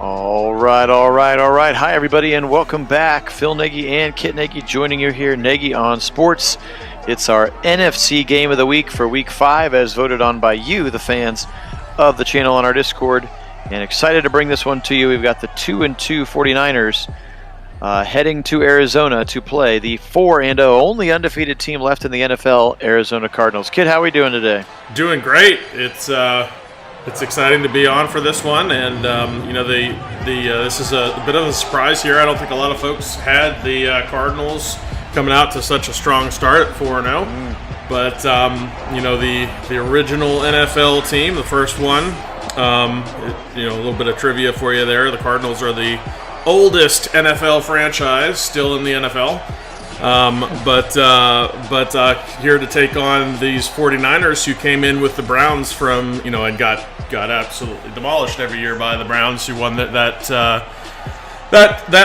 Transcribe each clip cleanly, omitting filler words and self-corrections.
All right. Hi, everybody, and welcome back. Phil Nagy and Kit Nagy joining you here, Nagy on Sports. It's our NFC Game of the Week for Week 5, as voted on by you, the fans of the channel on our Discord. And excited to bring this one to you. We've got the 2-2 49ers heading to Arizona to play the 4-0 only undefeated team left in the NFL, Arizona Cardinals. Kit, how are we doing today? Doing great. It's exciting to be on for this one, and this is a bit of a surprise here. I don't think a lot of folks had the Cardinals coming out to such a strong start at 4-0, but the original NFL team, the first one. A little bit of trivia for you there. The Cardinals are the oldest NFL franchise still in the NFL. But here to take on these 49ers who came in with the Browns from, and got absolutely demolished every year by the Browns, who won that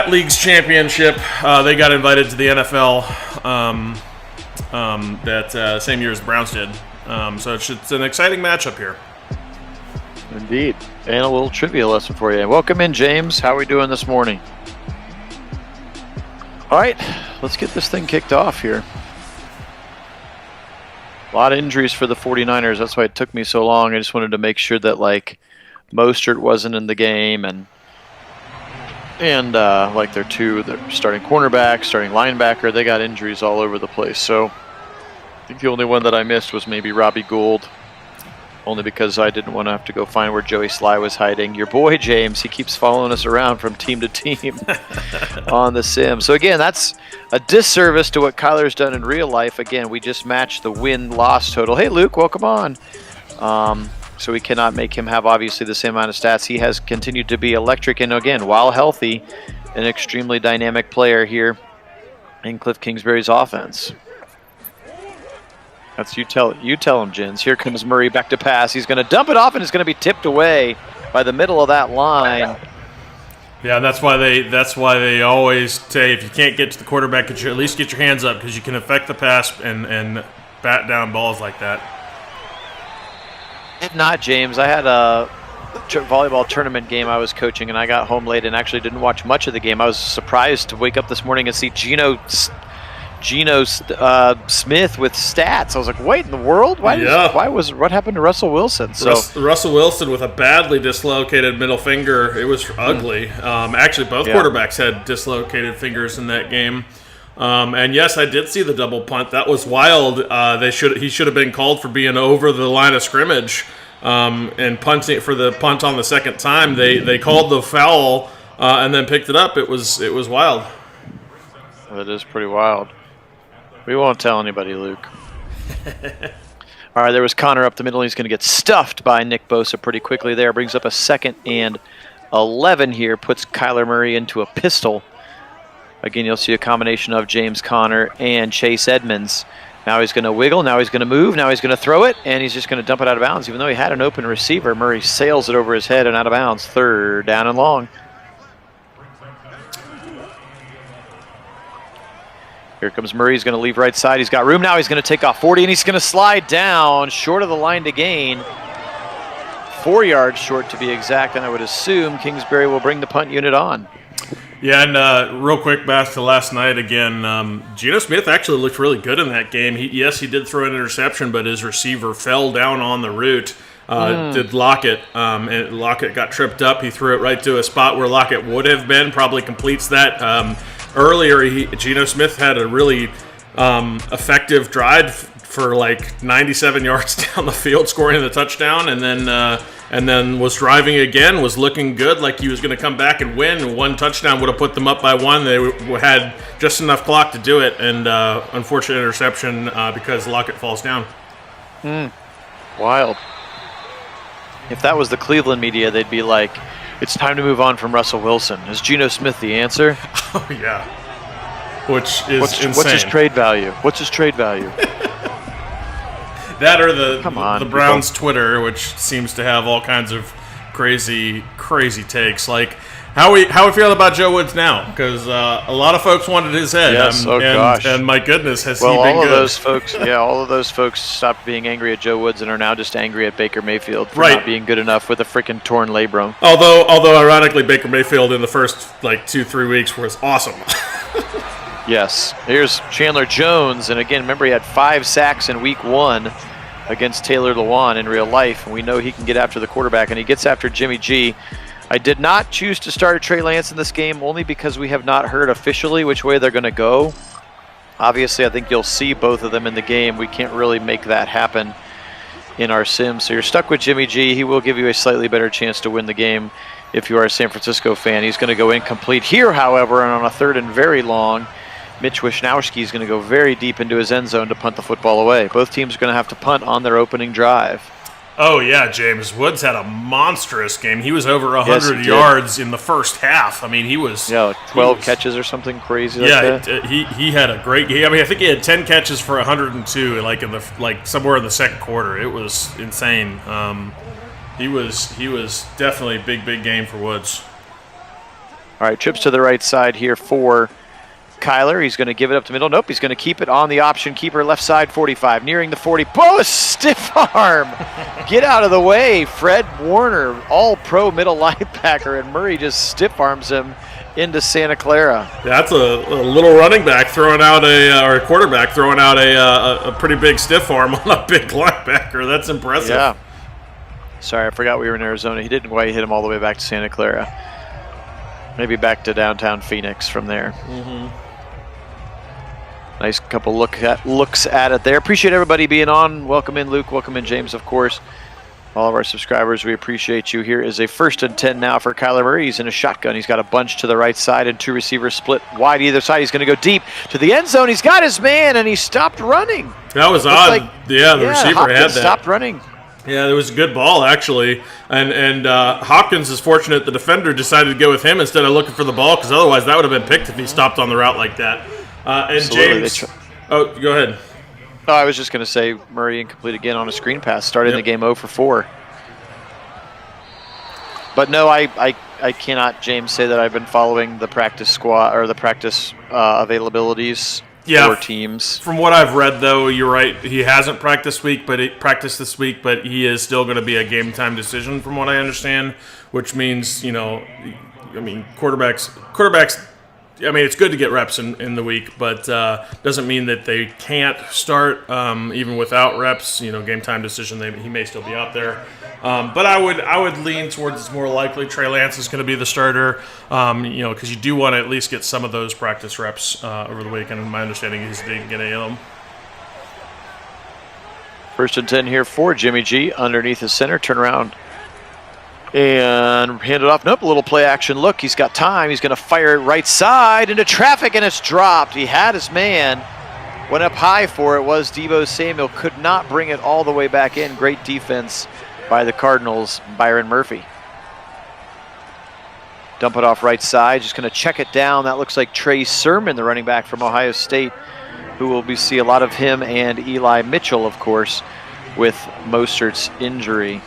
league's championship. They got invited to the NFL that same year as the Browns did. So it's an exciting matchup here. Indeed. And a little trivia lesson for you. Welcome in, James. How are we doing this morning? All right, let's get this thing kicked off here. A lot of injuries for the 49ers. That's why it took me so long. I just wanted to make sure that, Mostert wasn't in the game and their starting cornerback, starting linebacker, they got injuries all over the place. So I think the only one that I missed was maybe Robbie Gould, only because I didn't want to have to go find where Joey Sly was hiding. Your boy, James, he keeps following us around from team to team on the sim. So, again, that's a disservice to what Kyler's done in real life. Again, we just matched the win-loss total. Hey, Luke, welcome on. So we cannot make him have, obviously, the same amount of stats. He has continued to be electric and, again, while healthy, an extremely dynamic player here in Cliff Kingsbury's offense. That's you tell him, Jins. Here comes Murray back to pass. He's going to dump it off, and it's going to be tipped away by the middle of that line. Yeah, that's why they always say if you can't get to the quarterback, at least get your hands up, because you can affect the pass and bat down balls like that. If not, James, I had a volleyball tournament game I was coaching, and I got home late and actually didn't watch much of the game. I was surprised to wake up this morning and see Geno Smith with stats. I was like, "Wait in the world? What happened to Russell Wilson?" So Russell Wilson with a badly dislocated middle finger. It was ugly. Actually, both quarterbacks had dislocated fingers in that game. And yes, I did see the double punt. That was wild. He should have been called for being over the line of scrimmage and punting for the punt on the second time. They called the foul and then picked it up. It was wild. It is pretty wild. We won't tell anybody, Luke. All right, there was Connor up the middle. He's going to get stuffed by Nick Bosa pretty quickly there. Brings up a 2nd and 11 here. Puts Kyler Murray into a pistol. Again, you'll see a combination of James Conner and Chase Edmonds. Now he's going to wiggle. Now he's going to move. Now he's going to throw it. And he's just going to dump it out of bounds. Even though he had an open receiver, Murray sails it over his head and out of bounds. 3rd down and long. Here comes Murray. He's going to leave right side. He's got room now. He's going to take off 40, and he's going to slide down short of the line to gain. 4 yards short, to be exact, and I would assume Kingsbury will bring the punt unit on. Yeah, and real quick back to last night again. Geno Smith actually looked really good in that game. He did throw an interception, but his receiver fell down on the route. Did Lockett, and Lockett got tripped up. He threw it right to a spot where Lockett would have been. Probably completes that. Earlier, Geno Smith had a really effective drive for 97 yards down the field, scoring the touchdown, and then was driving again, was looking good, like he was going to come back and win. One touchdown would have put them up by 1. They had just enough clock to do it, and unfortunate interception because Lockett falls down. Wild. If that was the Cleveland media, they'd be like, it's time to move on from Russell Wilson. Is Geno Smith the answer? Oh, yeah. Which is insane. What's his trade value? That or the Browns' Twitter, which seems to have all kinds of crazy takes. How we feeling about Joe Woods now? Because a lot of folks wanted his head. Yes, gosh. And my goodness, has he been all good? All of those folks stopped being angry at Joe Woods and are now just angry at Baker Mayfield for Right. not being good enough with a freaking torn labrum. Although ironically, Baker Mayfield in the first 2-3 weeks was awesome. Yes. Here's Chandler Jones, and again, remember he had 5 sacks in week 1 against Taylor Lewan in real life, and we know he can get after the quarterback, and he gets after Jimmy G. I did not choose to start Trey Lance in this game only because we have not heard officially which way they're going to go. Obviously, I think you'll see both of them in the game. We can't really make that happen in our sim. So you're stuck with Jimmy G. He will give you a slightly better chance to win the game if you are a San Francisco fan. He's going to go incomplete here, however, and on a 3rd and very long, Mitch Wisnowski is going to go very deep into his end zone to punt the football away. Both teams are going to have to punt on their opening drive. Oh, yeah, James. Woods had a monstrous game. He was over 100 Yes, yards in the first half. I mean, he was... Yeah, like 12 catches or something crazy like that. He had a great game. I mean, I think he had 10 catches for 102, somewhere in the second quarter. It was insane. He was definitely a big game for Woods. All right, trips to the right side here for Kyler. He's going to give it up to middle. Nope, he's going to keep it on the option keeper left side 45, nearing the 40. Oh, stiff arm. Get out of the way. Fred Warner, all-pro middle linebacker, and Murray just stiff arms him into Santa Clara. That's a little running back throwing out or a quarterback throwing out a pretty big stiff arm on a big linebacker. That's impressive. Yeah. Sorry, I forgot we were in Arizona. He didn't quite hit him all the way back to Santa Clara. Maybe back to downtown Phoenix from there. Mm-hmm. Nice couple looks at it there. Appreciate everybody being on. Welcome in, Luke. Welcome in, James, of course. All of our subscribers, we appreciate you. Here is a 1st and 10 now for Kyler Murray. He's in a shotgun. He's got a bunch to the right side and 2 receivers split wide either side. He's going to go deep to the end zone. He's got his man, and he stopped running. That was odd. The receiver Hopkins had that. Stopped running. Yeah, it was a good ball, actually. And Hopkins is fortunate the defender decided to go with him instead of looking for the ball, because otherwise that would have been picked if he stopped on the route like that. And Absolutely. James... Oh, go ahead. Oh, I was just going to say Murray incomplete again on a screen pass, starting the game 0 for 4. But no, I cannot, James, say that I've been following the practice squad or the practice availabilities for teams. From what I've read, though, you're right. He hasn't practiced this week, but he is still going to be a game time decision, from what I understand. Which means, quarterbacks. I mean, it's good to get reps in the week, but doesn't mean that they can't start even without reps. Game time decision. He may still be out there, but I would lean towards it's more likely Trey Lance is going to be the starter. Because you do want to at least get some of those practice reps over the week, and my understanding is he didn't get any of them. 1st and 10 here for Jimmy G underneath his center. Turn around. And hand it off. Nope, a little play action look. He's got time. He's going to fire it right side into traffic, and it's dropped. He had his man. Went up high for it. Was Deebo Samuel. Could not bring it all the way back in. Great defense by the Cardinals. Byron Murphy. Dump it off right side. Just going to check it down. That looks like Trey Sermon, the running back from Ohio State, who will see a lot of him and Eli Mitchell, of course, with Mostert's injury.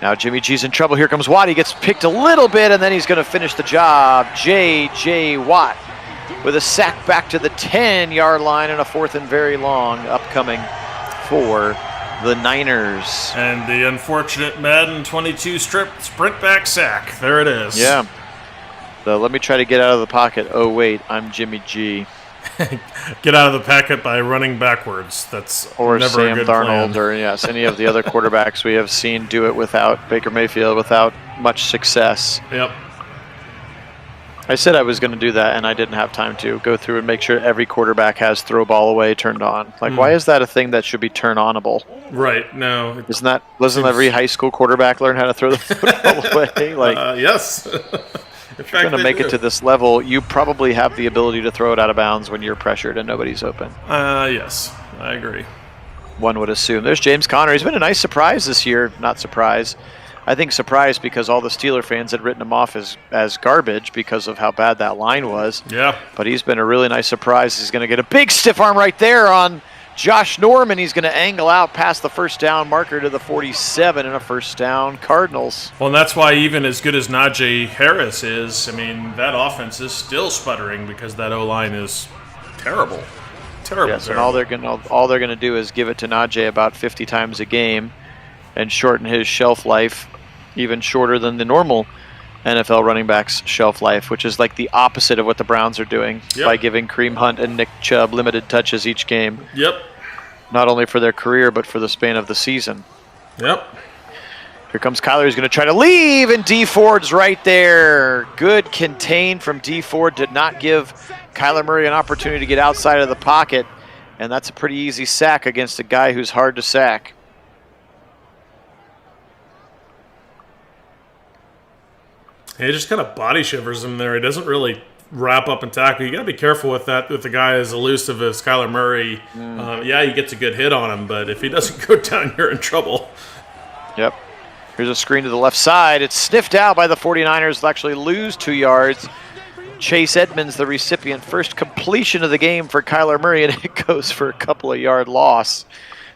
Now Jimmy G's in trouble. Here comes Watt. He gets picked a little bit, and then he's going to finish the job. J.J. Watt with a sack back to the 10-yard line and a 4th and very long upcoming for the Niners. And the unfortunate Madden 22 sprint back sack. There it is. Yeah. So let me try to get out of the pocket. Oh, wait, I'm Jimmy G. Get out of the packet by running backwards. That's or never Sam a good Darnold, plan. or yes, any of the other quarterbacks we have seen do it without Baker Mayfield, without much success. Yep. I said I was going to do that, and I didn't have time to go through and make sure every quarterback has throw ball away turned on. Like, why is that a thing that should be turn onable? Right. No. Doesn't every high school quarterback learn how to throw the football away? Like, yes. If you're going to make it to this level, you probably have the ability to throw it out of bounds when you're pressured and nobody's open. Yes, I agree. One would assume. There's James Conner. He's been a nice surprise this year. Not surprise. I think surprised because all the Steeler fans had written him off as garbage because of how bad that line was. Yeah. But he's been a really nice surprise. He's going to get a big stiff arm right there on Josh Norman, he's going to angle out past the first down marker to the 47 and a first down Cardinals. Well, and that's why even as good as Najee Harris is, I mean, that offense is still sputtering because that O-line is terrible. Terrible. Yes, and all they're going to do is give it to Najee about 50 times a game and shorten his shelf life even shorter than the normal NFL running back's shelf life, which is like the opposite of what the Browns are doing by giving Kareem Hunt and Nick Chubb limited touches each game. Yep. Not only for their career, but for the span of the season. Yep. Here comes Kyler. He's going to try to leave, and D Ford's right there. Good contain from D Ford. Did not give Kyler Murray an opportunity to get outside of the pocket, and that's a pretty easy sack against a guy who's hard to sack. He just kind of body shivers him there. He doesn't really wrap up and tackle. You got to be careful with that with a guy as elusive as Kyler Murray. Yeah, he gets a good hit on him, but if he doesn't go down, you're in trouble. Yep. Here's a screen to the left side. It's sniffed out by the 49ers. They'll actually lose 2 yards. Chase Edmonds, the recipient. First completion of the game for Kyler Murray, and it goes for a couple of yard loss.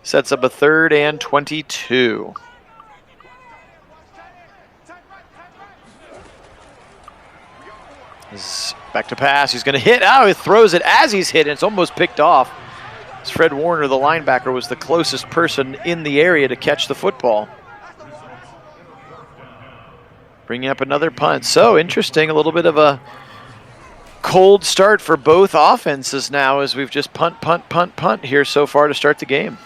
Sets up a 3rd and 22. Back to pass. He's going to hit. Oh, he throws it as he's hit, and it's almost picked off. As Fred Warner, the linebacker, was the closest person in the area to catch the football. Bringing up another punt. So interesting. A little bit of a cold start for both offenses now as we've just punt here so far to start the game.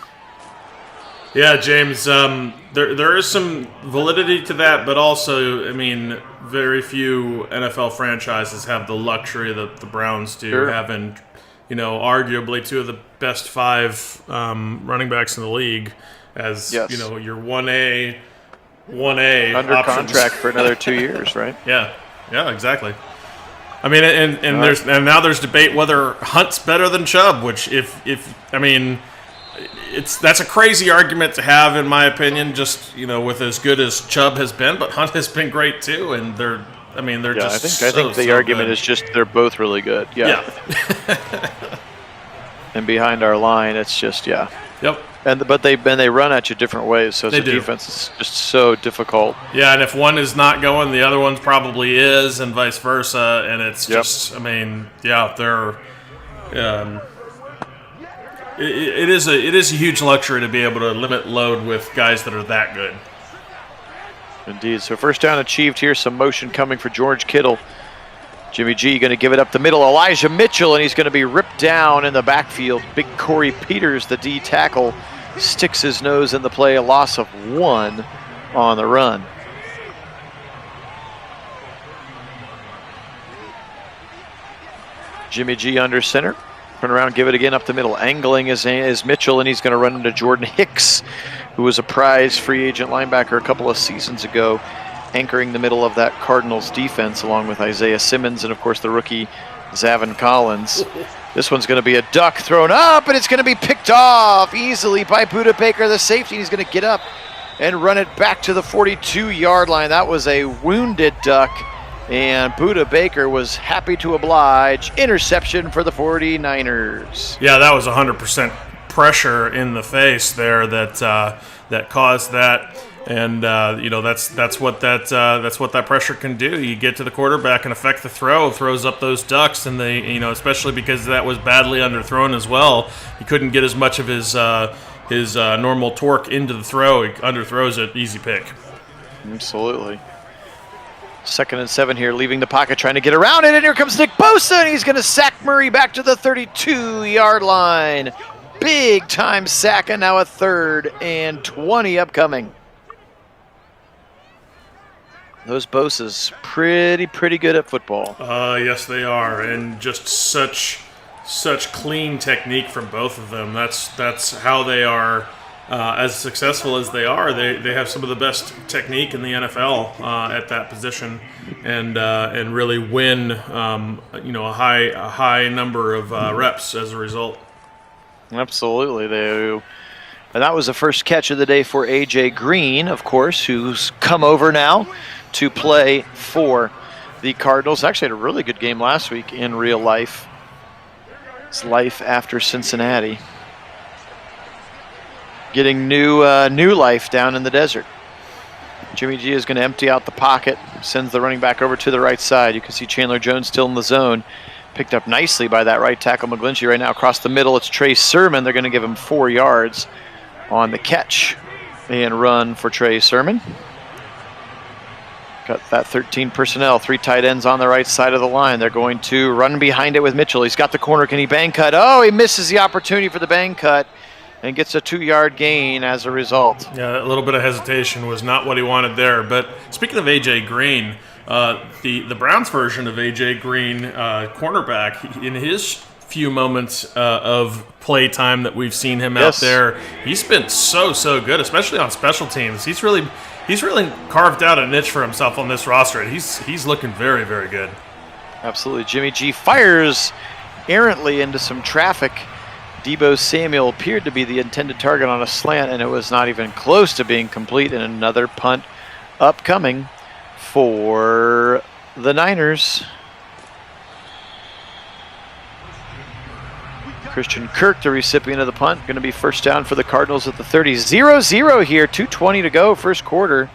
Yeah, James, there is some validity to that, but also, I mean, very few NFL franchises have the luxury that the Browns do, having, arguably 2 of the best 5 running backs in the league as, your 1A under options. Contract for another 2 years, right? Yeah, exactly. I mean, and now there's debate whether Hunt's better than Chubb, which that's a crazy argument to have, in my opinion, just, with as good as Chubb has been, but Hunt has been great too, and they're just I think the argument is just they're both really good. Yeah. And behind our line, it's just, Yep. But they run at you different ways, so the defense is just so difficult. Yeah, and if one is not going, the other one probably is, and vice versa, and it's just, they're... It is a huge luxury to be able to limit load with guys that are that good. Indeed. So first down achieved here. Some motion coming for George Kittle. Jimmy G going to give it up the middle. Elijah Mitchell, and he's going to be ripped down in the backfield. Big Corey Peters, the D tackle, sticks his nose in the play. A loss of 1 on the run. Jimmy G under center. Turn around, give it again up the middle. Angling is Mitchell, and he's going to run into Jordan Hicks, who was a prize free agent linebacker a couple of seasons ago, anchoring the middle of that Cardinals defense along with Isaiah Simmons and, of course, the rookie Zavin Collins. This one's going to be a duck thrown up, and it's going to be picked off easily by Budda Baker, the safety. He's going to get up and run it back to the 42-yard line. That was a wounded duck. And Budda Baker was happy to oblige. Interception for the 49ers. Yeah, that was 100% pressure in the face there that caused that. And that's what that pressure can do. You get to the quarterback and affect the throw, throws up those ducks, and they, especially because that was badly underthrown as well. He couldn't get as much of his normal torque into the throw. He underthrows it, easy pick. Absolutely. 2nd and 7 here, leaving the pocket, trying to get around it, and here comes Nick Bosa, and he's going to sack Murray back to the 32-yard line. Big time sack, and now a 3rd and 20 upcoming. Those Bosas pretty good at football. Yes, they are, and just such clean technique from both of them. That's how they are. As successful as they are, they have some of the best technique in the NFL at that position, and really win a high number of reps as a result. Absolutely, they do. And that was the first catch of the day for A.J. Green, of course, who's come over now to play for the Cardinals. Actually had a really good game last week in real life. It's life after Cincinnati. getting new life down in the desert. Jimmy G is going to empty out the pocket, sends the running back over to the right side. You can see Chandler Jones still in the zone. Picked up nicely by that right tackle McGlinchey right now across the middle. It's Trey Sermon. They're going to give him 4 yards on the catch and run for Trey Sermon. Got that 13 personnel, 3 tight ends on the right side of the line. They're going to run behind it with Mitchell. He's got the corner. Can he bang cut? Oh, he misses the opportunity for the bang cut and gets a 2-yard gain as a result. Yeah, a little bit of hesitation was not what he wanted there. But speaking of A.J. Green, the Browns version of A.J. Green, cornerback, in his few moments of play time that we've seen him out there, he's been so good, especially on special teams. He's really carved out a niche for himself on this roster, and he's looking very, very good. Absolutely. Jimmy G fires errantly into some traffic. Deebo Samuel appeared to be the intended target on a slant, and it was not even close to being complete, and another punt upcoming for the Niners. Christian Kirk, the recipient of the punt, going to be first down for the Cardinals at the 30. 0-0 here, 2:20 to go, first quarter.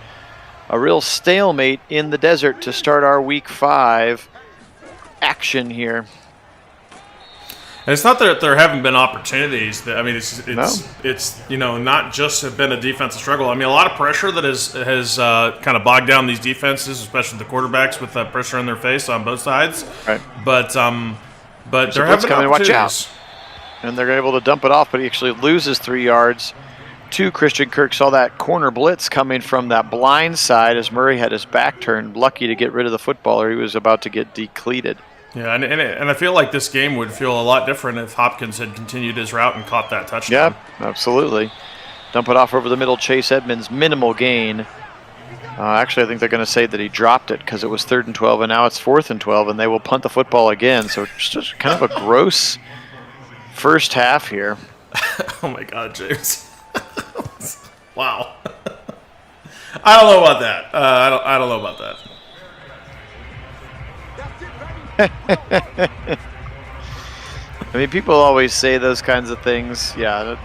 A real stalemate in the desert to start our Week 5 action here. And it's not that there haven't been opportunities. It's not just have been a defensive struggle. I mean, a lot of pressure that has kind of bogged down these defenses, especially the quarterbacks with that pressure in their face on both sides. Right. But there have been opportunities. Watch out. And they're able to dump it off, but he actually loses 3 yards to Christian Kirk. Saw that corner blitz coming from that blind side as Murray had his back turned. Lucky to get rid of the football, or he was about to get decleated. Yeah, and I feel like this game would feel a lot different if Hopkins had continued his route and caught that touchdown. Yeah, absolutely. Dump it off over the middle. Chase Edmonds, minimal gain. Actually, I think they're going to say that he dropped it because it was 3rd and 12, and now it's 4th and 12, and they will punt the football again. So just kind of a gross first half here. Oh, my God, James. Wow. I don't know about that. I don't know about that. I mean, people always say those kinds of things. Yeah.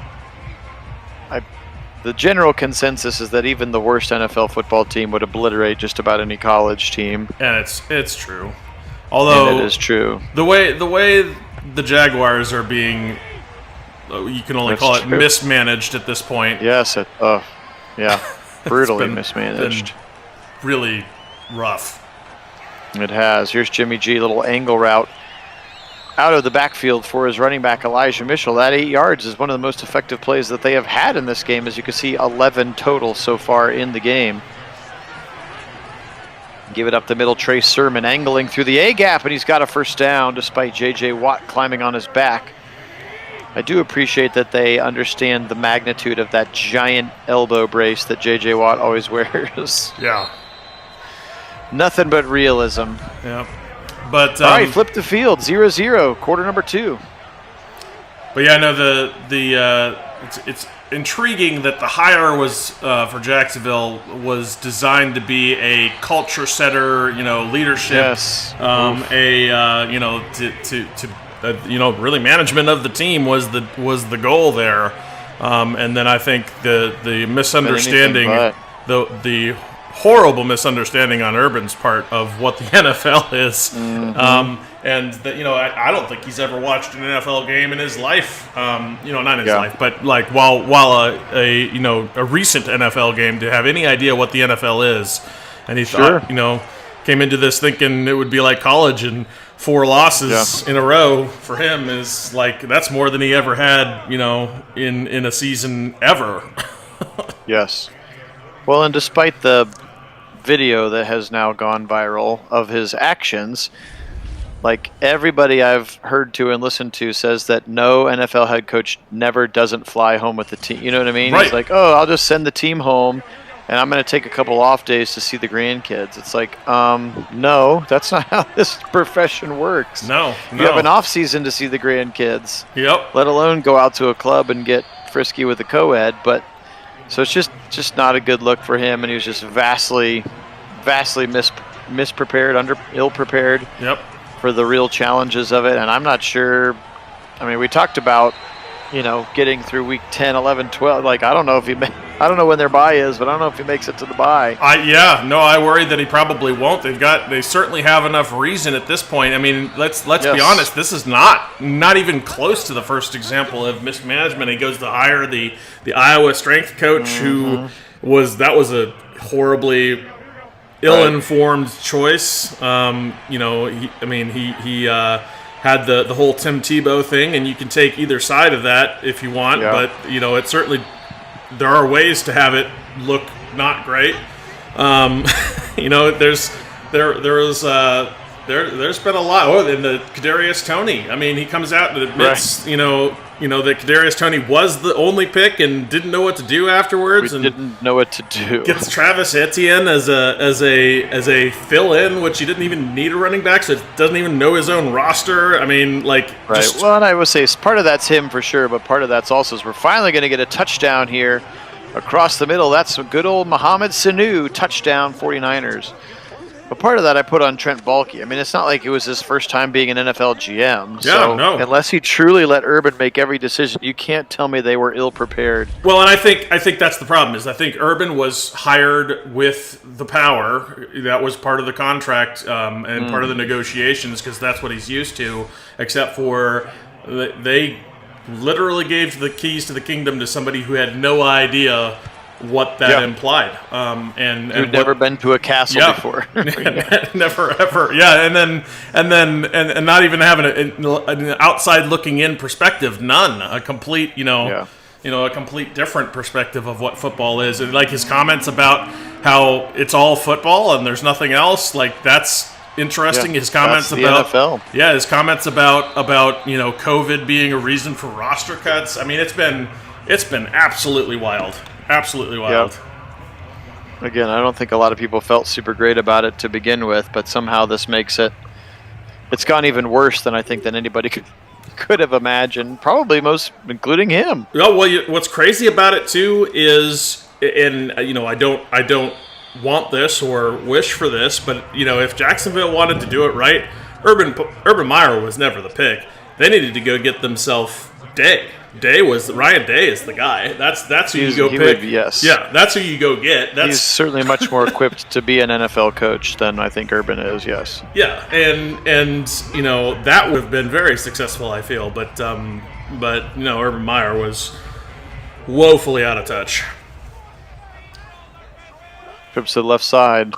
The general consensus is that even the worst NFL football team would obliterate just about any college team. And it's true. Although and it is true. The way the Jaguars are being, you can only call it mismanaged at this point. Yes. Brutally mismanaged. Been really rough. It has. Here's Jimmy G, little angle route out of the backfield for his running back, Elijah Mitchell. That 8 yards is one of the most effective plays that they have had in this game. As you can see, 11 total so far in the game. Give it up the middle, Trey Sermon angling through the A-gap, and he's got a first down despite J.J. Watt climbing on his back. I do appreciate that they understand the magnitude of that giant elbow brace that J.J. Watt always wears. Yeah. Nothing but realism. Yeah. But all right, flip the field, 0-0, quarter number 2. But yeah, no, it's intriguing that the hire was for Jacksonville was designed to be a culture setter, leadership. Yes. Really management of the team was the goal there, and then I think the misunderstanding, the horrible misunderstanding on Urban's part of what the NFL is. Mm-hmm. And that, I don't think he's ever watched an NFL game in his life. Not in his life, but like while a recent NFL game to have any idea what the NFL is. And he thought, came into this thinking it would be like college, and 4 losses in a row for him is like, that's more than he ever had, in a season ever. Yes. Well, and despite the video that has now gone viral of his actions, like everybody I've heard to and listened to says that no NFL head coach never doesn't fly home with the team. You know what I mean? Right. He's like, oh, I'll just send the team home and I'm going to take a couple off days to see the grandkids. It's like, no, that's not how this profession works. No. You have an off season to see the grandkids. Yep. Let alone go out to a club and get frisky with the co-ed. But so it's just not a good look for him, and he was just vastly misprepared, ill-prepared for the real challenges of it. And I'm not sure. I mean, we talked about getting through week 10, 11, 12. Like, I don't know when their bye is, but I don't know if he makes it to the bye. I worry that he probably won't. They certainly have enough reason at this point. I mean, let's be honest. This is not even close to the first example of mismanagement. He goes to hire the Iowa strength coach, who was a horribly ill-informed choice. He had the whole Tim Tebow thing, and you can take either side of that if you want, but it certainly, there are ways to have it look not great. There's been a lot. In the Kadarius Toney, I mean, he comes out and admits, that Kadarius Toney was the only pick and didn't know what to do afterwards. Didn't know what to do. Gets Travis Etienne as a fill-in, which he didn't even need a running back, so it doesn't even know his own roster. I mean, Well, and I would say part of that's him for sure, but part of that's also is we're finally going to get a touchdown here across the middle. That's some good old Mohamed Sanu touchdown, 49ers. But part of that I put on Trent Baalke. I mean, it's not like it was his first time being an NFL GM. So unless he truly let Urban make every decision, you can't tell me they were ill-prepared. Well, and I think that's the problem. Is I think Urban was hired with the power. That was part of the contract and part of the negotiations, because that's what he's used to, except for they literally gave the keys to the kingdom to somebody who had no idea what that implied, and you've never been to a castle before. Never ever, and not even having an outside looking in perspective, none, a complete, a complete different perspective of what football is, and like his comments about how it's all football and there's nothing else, like that's interesting. His comments about NFL. His comments about COVID being a reason for roster cuts. I mean, it's been absolutely wild. Absolutely wild. Yep. Again, I don't think a lot of people felt super great about it to begin with, but somehow this makes it's gone even worse than I think than anybody could have imagined. Probably including him. Well, what's crazy about it too is, and I don't want this or wish for this, but if Jacksonville wanted to do it right, Urban Meyer was never the pick. They needed to go get themselves Day. Ryan Day is the guy. That's who you go pick. That's who you go get. He's certainly much more equipped to be an NFL coach than I think Urban is. Yes. Yeah, and that would have been very successful, I feel. But Urban Meyer was woefully out of touch. Trips to the left side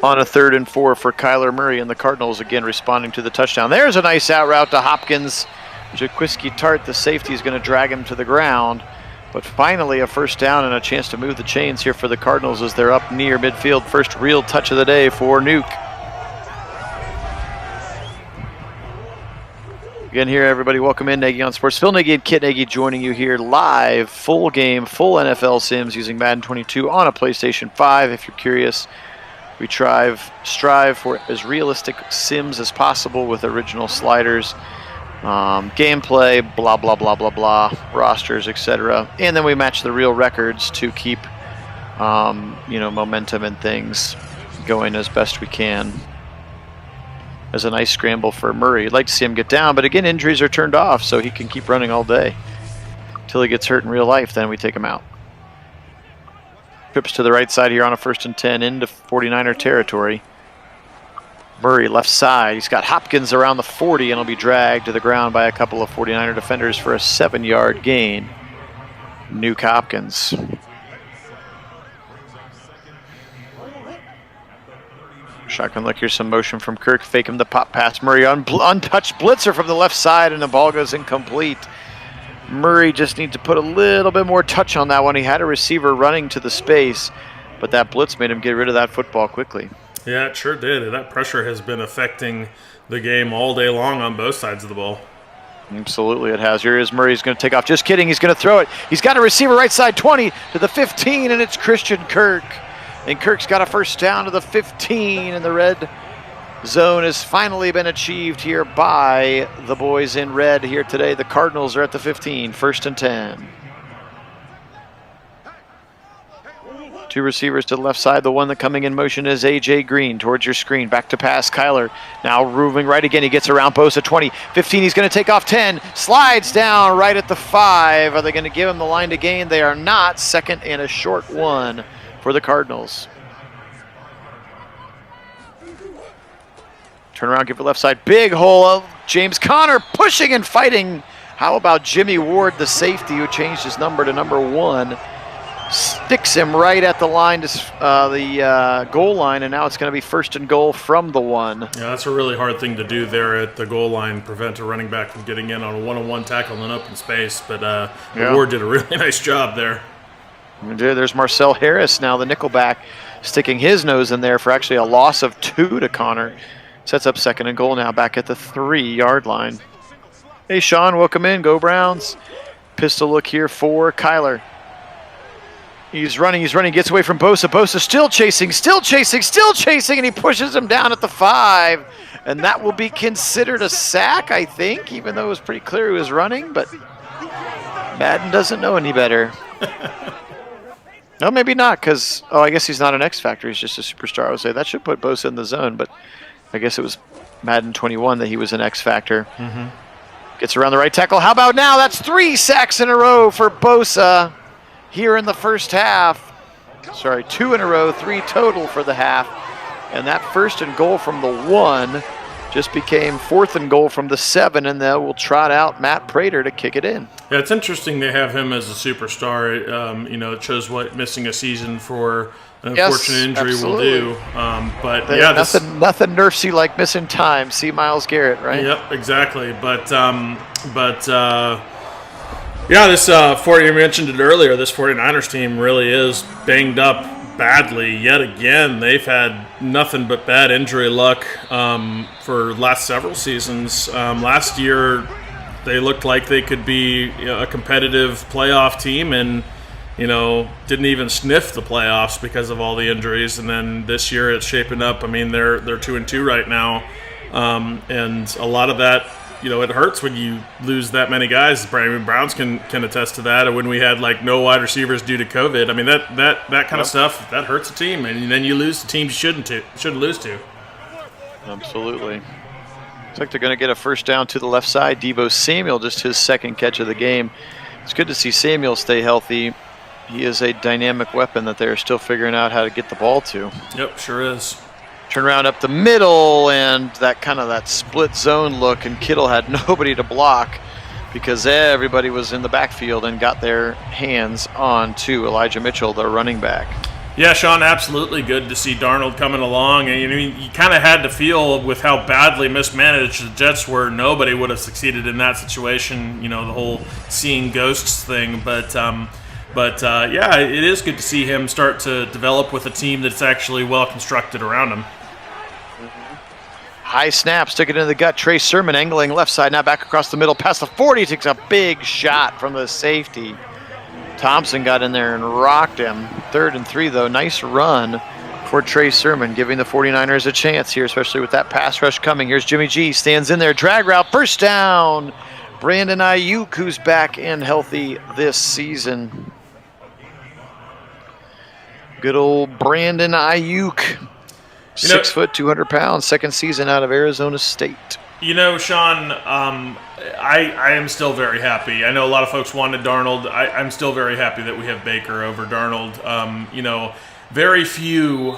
on a 3rd and 4 for Kyler Murray, and the Cardinals again responding to the touchdown. There's a nice out route to Hopkins. Jaquiski Tart, the safety, is going to drag him to the ground. But finally a first down and a chance to move the chains here for the Cardinals as they're up near midfield. First real touch of the day for Nuke. Again here, everybody, welcome in Nagy on Sports. Phil Nagy and Kit Nagy joining you here live, full game, full NFL Sims using Madden 22 on a PlayStation 5. If you're curious, we strive for as realistic Sims as possible with original sliders. Gameplay, blah, blah, blah, blah, blah, rosters, etc. And then we match the real records to keep, momentum and things going as best we can. As a nice scramble for Murray. You'd like to see him get down, but again, injuries are turned off, so he can keep running all day. Until he gets hurt in real life, then we take him out. Trips to the right side here on a 1st and 10 into 49er territory. Murray left side. He's got Hopkins around the 40 and he'll be dragged to the ground by a couple of 49er defenders for a 7-yard gain. Nuke Hopkins. Shotgun look. Here's some motion from Kirk. Fake him the pop pass. Murray untouched blitzer from the left side and the ball goes incomplete. Murray just needs to put a little bit more touch on that one. He had a receiver running to the space, but that blitz made him get rid of that football quickly. Yeah, it sure did. That pressure has been affecting the game all day long on both sides of the ball. Absolutely it has. Here is Murray. He's going to take off. Just kidding. He's going to throw it. He's got a receiver right side 20 to the 15, and it's Christian Kirk. And Kirk's got a first down to the 15, and the red zone has finally been achieved here by the boys in red here today. The Cardinals are at the 15, 1st and 10. Two receivers to the left side. The one that coming in motion is A.J. Green towards your screen. Back to pass. Kyler now moving right again. He gets around Bosa. 20, 15. He's going to take off 10. Slides down right at the 5. Are they going to give him the line to gain? They are not. Second and a short one for the Cardinals. Turn around, give it left side. Big hole of James Conner pushing and fighting. How about Jimmy Ward, the safety, who changed his number to number 1? Sticks him right at the line, to the goal line, and now it's going to be first and goal from the 1. Yeah, that's a really hard thing to do there at the goal line, prevent a running back from getting in on a one-on-one tackle in open space. But Ward did a really nice job there. There's Marcel Harris now, the nickelback, sticking his nose in there for actually a loss of 2 to Conner. Sets up second and goal now, back at the 3-yard line. Hey, Sean, welcome in. Go Browns. Pistol look here for Kyler. He's running, gets away from Bosa. Bosa still chasing, and he pushes him down at the 5. And that will be considered a sack, I think, even though it was pretty clear he was running. But Madden doesn't know any better. No, maybe not, because, I guess he's not an X Factor. He's just a superstar. I would say that should put Bosa in the zone, but I guess it was Madden 21 that he was an X Factor. Mm-hmm. Gets around the right tackle. How about now? That's 3 sacks in a row for Bosa here in the first half. Sorry, 2 in a row, 3 total for the half. And that first and goal from the 1 just became fourth and goal from the 7, and they will trot out Matt Prater to kick it in. Yeah, it's interesting they have him as a superstar. It shows what missing a season for an unfortunate injury absolutely will do. Nothing nerfsy like missing time. See Myles Garrett, right? Yep, exactly. But this you mentioned it earlier. This 49ers team really is banged up badly yet again. They've had nothing but bad injury luck for last several seasons. Last year, they looked like they could be a competitive playoff team, and didn't even sniff the playoffs because of all the injuries. And then this year, it's shaping up. I mean, they're 2-2 right now, and a lot of that. It hurts when you lose that many guys. Browns can attest to that. And when we had no wide receivers due to COVID, I mean that kind of stuff that hurts a team, and then you lose to teams you shouldn't lose to. Absolutely. Looks like they're going to get a first down to the left side. Deebo Samuel, just his second catch of the game. It's good to see Samuel stay healthy. He is a dynamic weapon that they're still figuring out how to get the ball to. Yep, sure is. Turn around up the middle, and that split zone look, and Kittle had nobody to block because everybody was in the backfield and got their hands on to Elijah Mitchell, the running back. Yeah, Sean, absolutely good to see Darnold coming along. And you kind of had to feel with how badly mismanaged the Jets were, nobody would have succeeded in that situation, the whole seeing ghosts thing. But it is good to see him start to develop with a team that's actually well constructed around him. High snap, stick it into the gut. Trey Sermon angling left side, now back across the middle, past the 40, takes a big shot from the safety. Thompson got in there and rocked him. 3rd and 3, though. Nice run for Trey Sermon, giving the 49ers a chance here, especially with that pass rush coming. Here's Jimmy G, stands in there, drag route, first down. Brandon Ayuk, who's back and healthy this season. Good old Brandon Ayuk. 6 foot, 200 pounds, second season out of Arizona State. Sean, I am still very happy. I know a lot of folks wanted Darnold. I'm still very happy that we have Baker over Darnold. Very few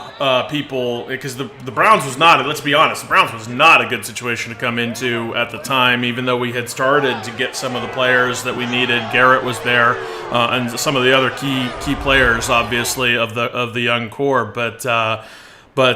people, because the Browns was not, let's be honest, the Browns was not a good situation to come into at the time, even though we had started to get some of the players that we needed. Garrett was there, and some of the other key players, obviously, of the young core. But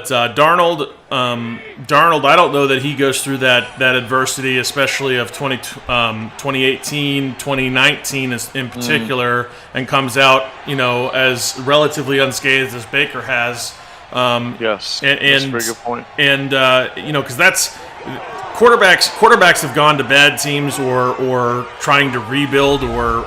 Darnold, I don't know that he goes through that adversity, especially of 2018, 2019 in particular, and comes out, as relatively unscathed as Baker has. Yes, that's a very good point. And because that's quarterbacks have gone to bad teams or trying to rebuild or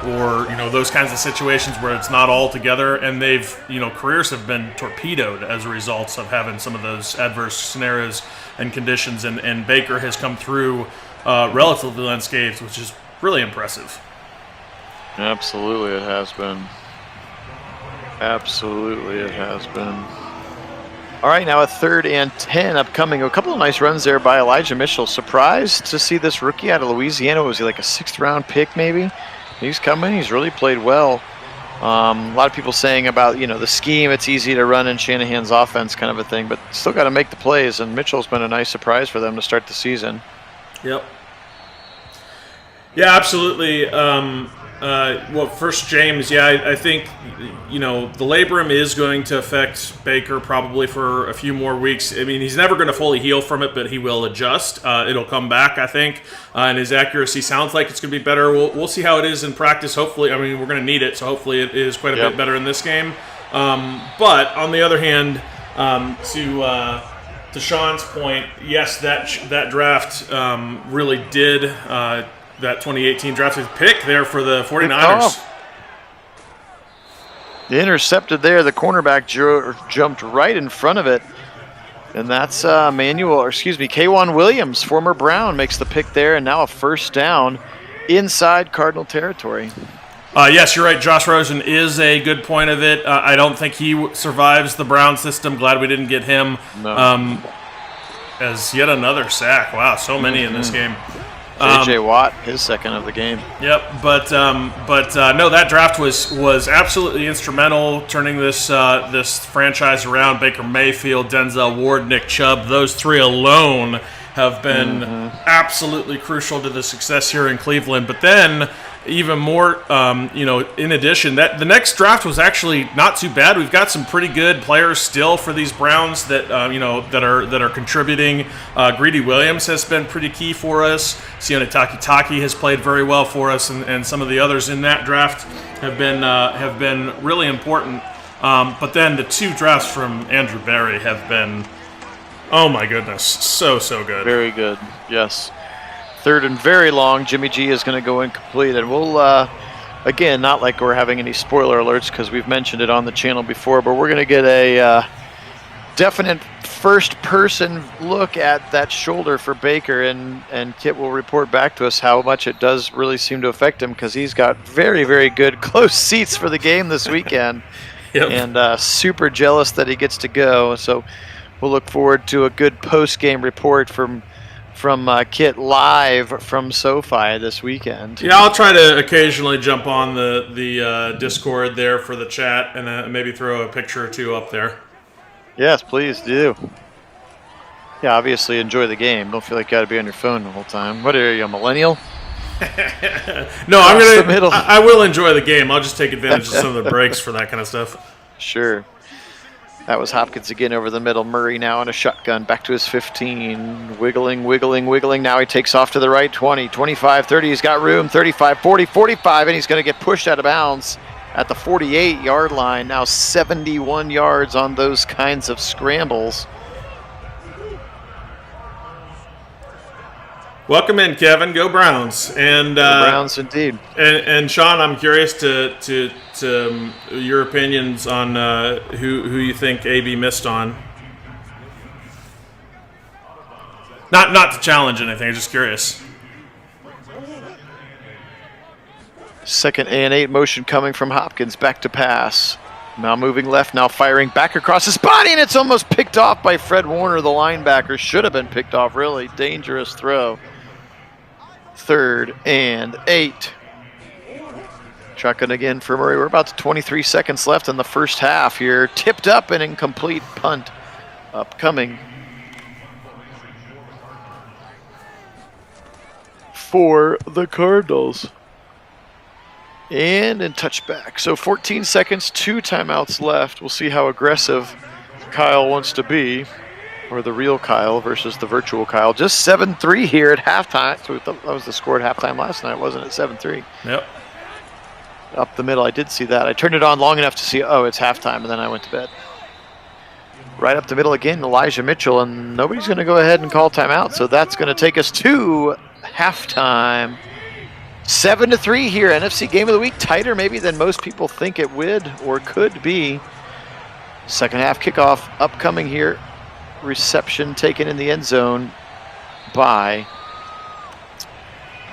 those kinds of situations where it's not all together, and they've careers have been torpedoed as a result of having some of those adverse scenarios and conditions, and Baker has come through relatively unscathed, which is really impressive. Absolutely, it has been. Absolutely, it has been. All right, now a 3rd and 10 upcoming. A couple of nice runs there by Elijah Mitchell. Surprised to see this rookie out of Louisiana. Was he like a 6th-round pick maybe? He's coming. He's really played well. A lot of people saying about, the scheme, it's easy to run in Shanahan's offense kind of a thing, but still got to make the plays, and Mitchell's been a nice surprise for them to start the season. Yep. Yeah, absolutely. Well, first, James, I think, the labrum is going to affect Baker probably for a few more weeks. I mean, he's never going to fully heal from it, but he will adjust. It'll come back, I think, and his accuracy sounds like it's going to be better. We'll see how it is in practice. Hopefully, I mean, we're going to need it, so hopefully it is quite a bit better in this game. But on the other hand, to Sean's point, yes, that draft really did that 2018 drafted pick there for the 49ers. Intercepted there. The cornerback jumped right in front of it. And that's K'Wan Williams, former Brown, makes the pick there, and now a 1st down inside Cardinal territory. Yes, you're right. Josh Rosen is a good point of it. I don't think he survives the Brown system. Glad we didn't get him. No. As yet another sack. Wow, so many in this game. J.J. Watt, his 2nd of the game. Yep, but no, that draft was absolutely instrumental turning this franchise around. Baker Mayfield, Denzel Ward, Nick Chubb, those 3 alone have been absolutely crucial to the success here in Cleveland. But then, even more, in addition, that the next draft was actually not too bad. We've got some pretty good players still for these Browns that that are contributing. Greedy Williams has been pretty key for us. Sione Takitaki has played very well for us, and some of the others in that draft have been really important. But then the 2 drafts from Andrew Berry have been, oh my goodness, so good. Very good, yes. 3rd and very long. Jimmy G is going to go incomplete, and we'll again, not like we're having any spoiler alerts because we've mentioned it on the channel before, but we're going to get a definite first-person look at that shoulder for Baker, and Kit will report back to us how much it does really seem to affect him, because he's got very, very good close seats for the game this weekend. Yep. And super jealous that he gets to go. So we'll look forward to a good post-game report from Kit live from SoFi this weekend. Yeah, I'll try to occasionally jump on the Discord there for the chat, and maybe throw a picture or 2 up there. Yes, please do. Yeah, obviously enjoy the game. Don't feel like you got to be on your phone the whole time. What are you, a millennial? No, I will enjoy the game. I'll just take advantage of some of the breaks for that kind of stuff. Sure. That was Hopkins again over the middle. Murray now in a shotgun, back to his 15. Wiggling. Now he takes off to the right, 20, 25, 30. He's got room, 35, 40, 45, and he's going to get pushed out of bounds at the 48-yard line. Now 71 yards on those kinds of scrambles. Welcome in, Kevin. Go Browns. And Go Browns indeed. And Sean, I'm curious to your opinions on who you think AB missed on. Not to challenge anything. I'm just curious. 2nd and 8 motion coming from Hopkins. Back to pass. Now moving left. Now firing back across his body, and it's almost picked off by Fred Warner, the linebacker. Should have been picked off. Really dangerous throw. 3rd and 8. Shotgun again for Murray. We're about to 23 seconds left in the first half here. Tipped up and incomplete punt upcoming for the Cardinals. And in touchback. So 14 seconds, 2 timeouts left. We'll see how aggressive Kyle wants to be, or the real Kyle versus the virtual Kyle. Just 7-3 here at halftime. So that was the score at halftime last night, wasn't it? 7-3. Yep. Up the middle, I did see that. I turned it on long enough to see, oh, it's halftime, and then I went to bed. Right up the middle again, Elijah Mitchell, and nobody's going to go ahead and call timeout, so that's going to take us to halftime. 7-3 here, NFC Game of the Week, tighter maybe than most people think it would or could be. Second half kickoff upcoming here. Reception taken in the end zone by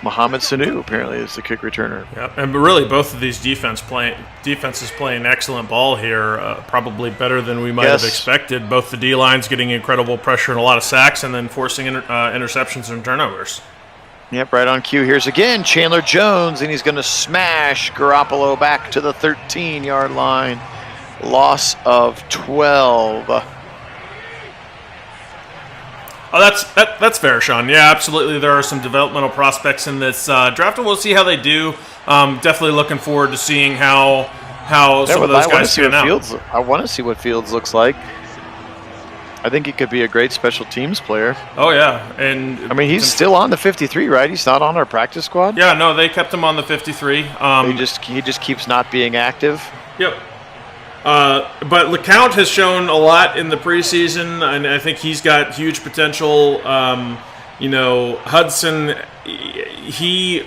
Mohamed Sanu apparently is the kick returner. Yep, and really both of these defenses playing excellent ball here, probably better than we might have expected. Both the D-lines getting incredible pressure and a lot of sacks, and then forcing interceptions and turnovers. Yep, right on cue. Here's again Chandler Jones, and he's going to smash Garoppolo back to the 13-yard line. Loss of 12. Oh, that's fair, Sean. Yeah, absolutely. There are some developmental prospects in this draft, and we'll see how they do. Definitely looking forward to seeing how some of those guys pan out. I want to see what Fields looks like. I think he could be a great special teams player. Oh yeah, and I mean he's still on the 53, right? He's not on our practice squad. Yeah, no, they kept him on the 53. He just keeps not being active. Yep. But LeCount has shown a lot in the preseason, and I think he's got huge potential. Hudson,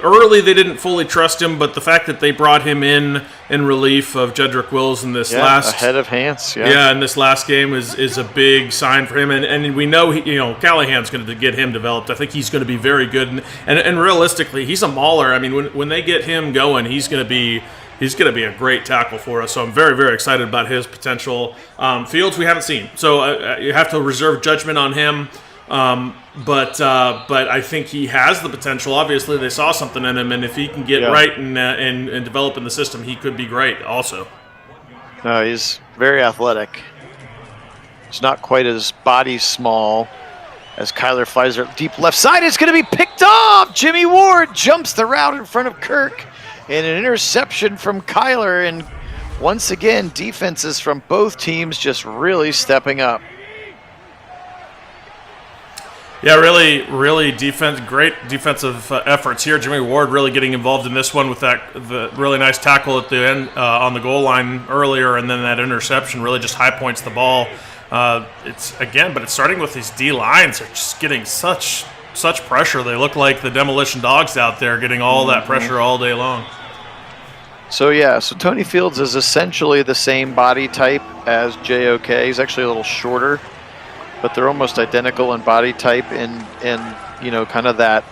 early they didn't fully trust him, but the fact that they brought him in relief of Jedrick Wills in this ahead of Hance, in this last game is a big sign for him, and we know Callahan's going to get him developed. I think he's going to be very good, and realistically, he's a mauler. I mean, when they get him going, he's going to be a great tackle for us. So I'm very, very excited about his potential. Fields we haven't seen, so you have to reserve judgment on him. But I think he has the potential. Obviously, they saw something in him, and if he can get right and develop in the system, he could be great also. No, he's very athletic. He's not quite as body small as Kyler Fleiser. Deep left side, it's going to be picked off. Jimmy Ward jumps the route in front of Kirk, and an interception from Kyler. And once again, defenses from both teams just really stepping up. Yeah, really great defensive efforts here. Jimmy Ward really getting involved in this one with the really nice tackle at the end on the goal line earlier, and then that interception really just high points the ball. But it's starting with these D lines are just getting such pressure. They look like the demolition dogs out there, getting all that pressure all day long. So Tony Fields is essentially the same body type as JOK. He's actually a little shorter, but they're almost identical in body type and kind of that,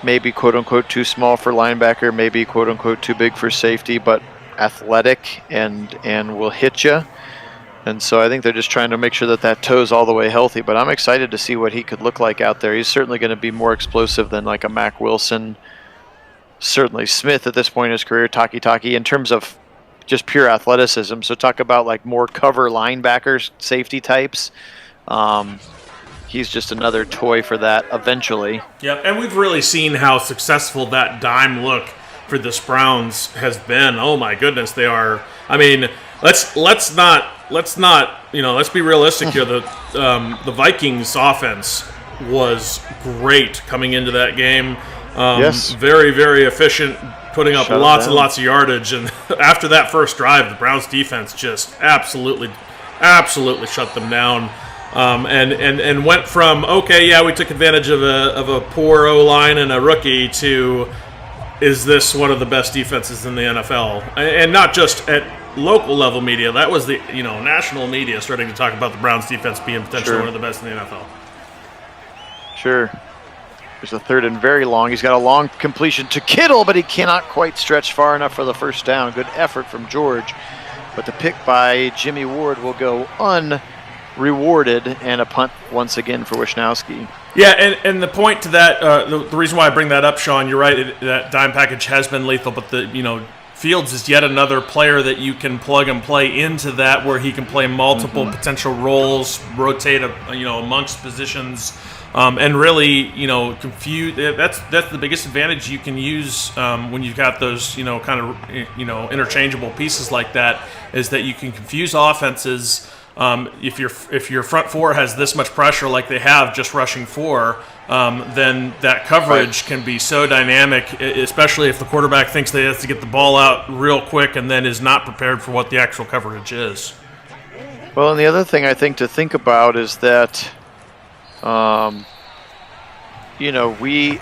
maybe quote unquote too small for linebacker, maybe quote unquote too big for safety, but athletic and will hit you. And so I think they're just trying to make sure that toe's all the way healthy, but I'm excited to see what he could look like out there. He's certainly going to be more explosive than like a Mack Wilson, certainly Smith at this point in his career, Taki in terms of just pure athleticism. So talk about like more cover linebackers, safety types. He's just another toy for that eventually. Yeah, and we've really seen how successful that dime look for this Browns has been. Oh my goodness, they are. I mean, let's be realistic here. The Vikings offense was great coming into that game. Yes. Very, very efficient, putting up lots and lots of yardage. And after that first drive, the Browns defense just absolutely shut them down. And went from, we took advantage of a poor O-line and a rookie to, is this one of the best defenses in the NFL? And not just at local level media. That was the national media starting to talk about the Browns defense being potentially one of the best in the NFL. Sure. There's a third and very long. He's got a long completion to Kittle, but he cannot quite stretch far enough for the first down. Good effort from George. But the pick by Jimmy Ward will go unrewarded, and a punt once again for Wisnowski. Yeah, and the point to that, the reason why I bring that up, Sean, you're right, that dime package has been lethal, but Fields is yet another player that you can plug and play into that, where he can play multiple potential roles, rotate amongst positions. And really, confuse. That's the biggest advantage you can use when you've got those, interchangeable pieces like that, is that you can confuse offenses. If your front four has this much pressure, like they have just rushing four, then that coverage can be so dynamic, especially if the quarterback thinks they have to get the ball out real quick and then is not prepared for what the actual coverage is. Well, and the other thing I think to think about is that. We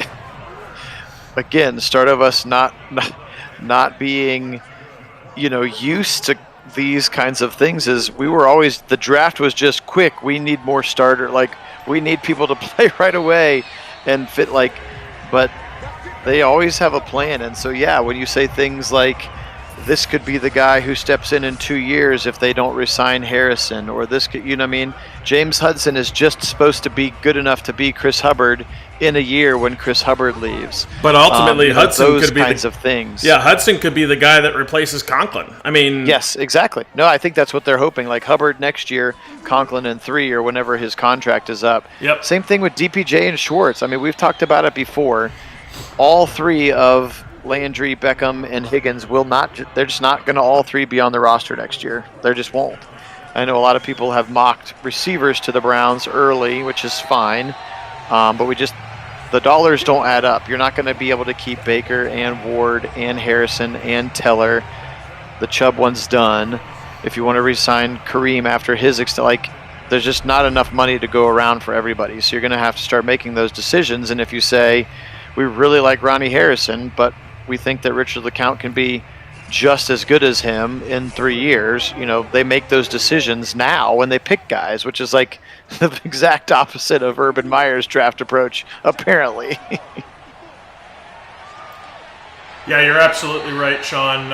again, the start of us not being, used to these kinds of things is we were always, the draft was just quick. We need more starter, like we need people to play right away and fit. Like but they always have a plan. And so, yeah, when you say things like, this could be the guy who steps in 2 years if they don't resign Harrison, or this could, you know what I mean? James Hudson is just supposed to be good enough to be Chris Hubbard in a year when Chris Hubbard leaves. But ultimately, Hudson those could be kinds of things. Yeah, Hudson could be the guy that replaces Conklin. I mean, yes, exactly. No, I think that's what they're hoping. Like Hubbard next year, Conklin in 3, or whenever his contract is up. Yep. Same thing with DPJ and Schwartz. I mean, we've talked about it before. All 3 of Landry, Beckham, and Higgins will not. They're just not going to all 3 be on the roster next year. They just won't. I know a lot of people have mocked receivers to the Browns early, which is fine, but the dollars don't add up. You're not going to be able to keep Baker and Ward and Harrison and Teller. The Chubb one's done. If you want to re-sign Kareem after his there's just not enough money to go around for everybody. So you're going to have to start making those decisions. And if you say, we really like Ronnie Harrison, but we think that Richard LeCount can be just as good as him in 3 years, they make those decisions now when they pick guys, which is like the exact opposite of Urban Meyer's draft approach, apparently. Yeah, you're absolutely right, Sean.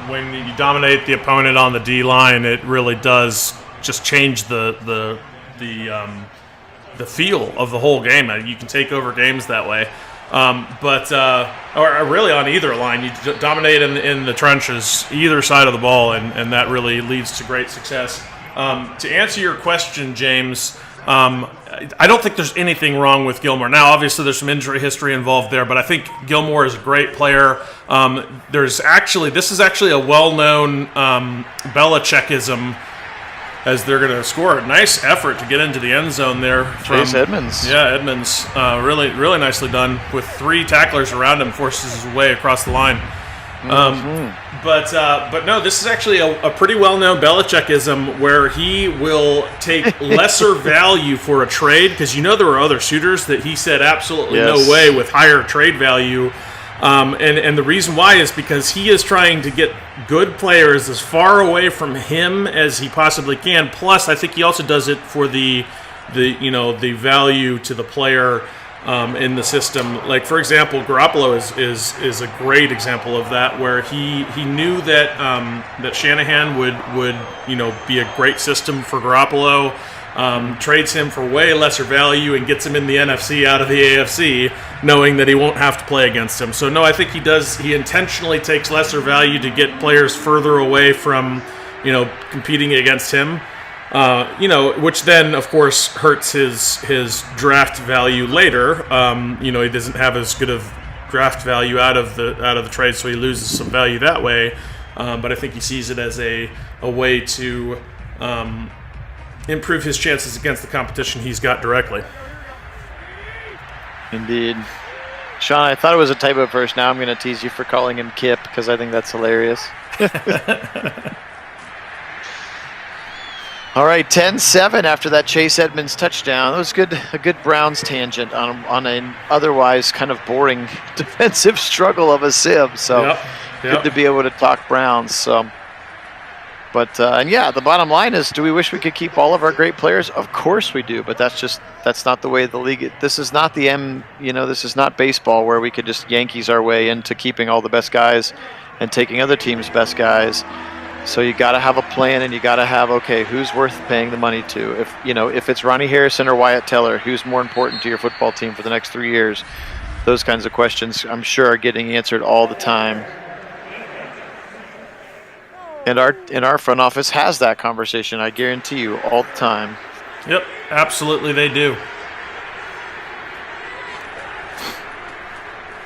When you dominate the opponent on the D-line, it really does just change the feel of the whole game. You can take over games that way. Or really on either line, you dominate in the trenches, either side of the ball, and that really leads to great success. To answer your question, James, I don't think there's anything wrong with Gilmore. Now, obviously, there's some injury history involved there, but I think Gilmore is a great player. This is actually a well-known Belichickism, as they're going to score a nice effort to get into the end zone there. Chase Edmonds. Yeah, Edmonds. Really, really nicely done. With 3 tacklers around him, forces his way across the line. But no, this is actually a pretty well-known Belichickism where he will take lesser value for a trade, because there were other suitors that he said absolutely no way with higher trade value. And the reason why is because he is trying to get good players as far away from him as he possibly can. Plus, I think he also does it for the value to the player in the system. Like, for example, Garoppolo is a great example of that, where he knew that that Shanahan would be a great system for Garoppolo. Trades him for way lesser value and gets him in the NFC out of the AFC, knowing that he won't have to play against him. So no, I think he intentionally takes lesser value to get players further away from, competing against him. Which then of course hurts his draft value later. He doesn't have as good of draft value out of the trade, so he loses some value that way. But I think he sees it as a way to improve his chances against the competition he's got directly. Indeed. Sean, I thought it was a typo first. Now I'm going to tease you for calling him Kip, because I think that's hilarious. All right, 10-7 after that Chase Edmonds touchdown. That was a good Browns tangent on an otherwise kind of boring defensive struggle of a sim. So good to be able to talk Browns. So. But, the bottom line is, do we wish we could keep all of our great players? Of course we do, but that's not the way the league. This is not this is not baseball where we could just Yankees our way into keeping all the best guys and taking other teams' best guys. So you got to have a plan, and you got to have, okay, who's worth paying the money to? If it's Ronnie Harrison or Wyatt Teller, who's more important to your football team for the next 3 years? Those kinds of questions, I'm sure, are getting answered all the time. And our front office has that conversation, I guarantee you, all the time. Yep, absolutely they do.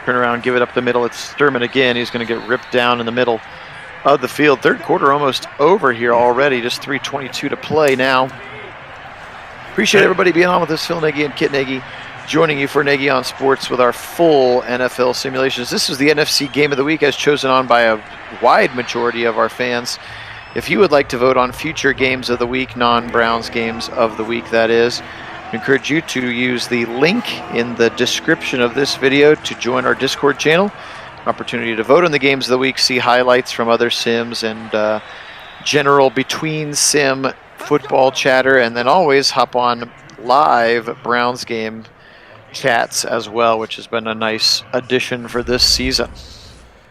Turn around, give it up the middle. It's Sturman again. He's going to get ripped down in the middle of the field. Third quarter almost over here already. Just 3:22 to play now. Appreciate everybody being on with us. Phil Nagy and Kit Nagy joining you for Nagy on Sports with our full NFL simulations. This is the NFC Game of the Week as chosen on by a wide majority of our fans. If you would like to vote on future games of the week, non-Browns games of the week, that is, I encourage you to use the link in the description of this video to join our Discord channel. Opportunity to vote on the games of the week, see highlights from other sims, and general between sim football chatter, and then always hop on live Browns game Cats as well, which has been a nice addition for this season.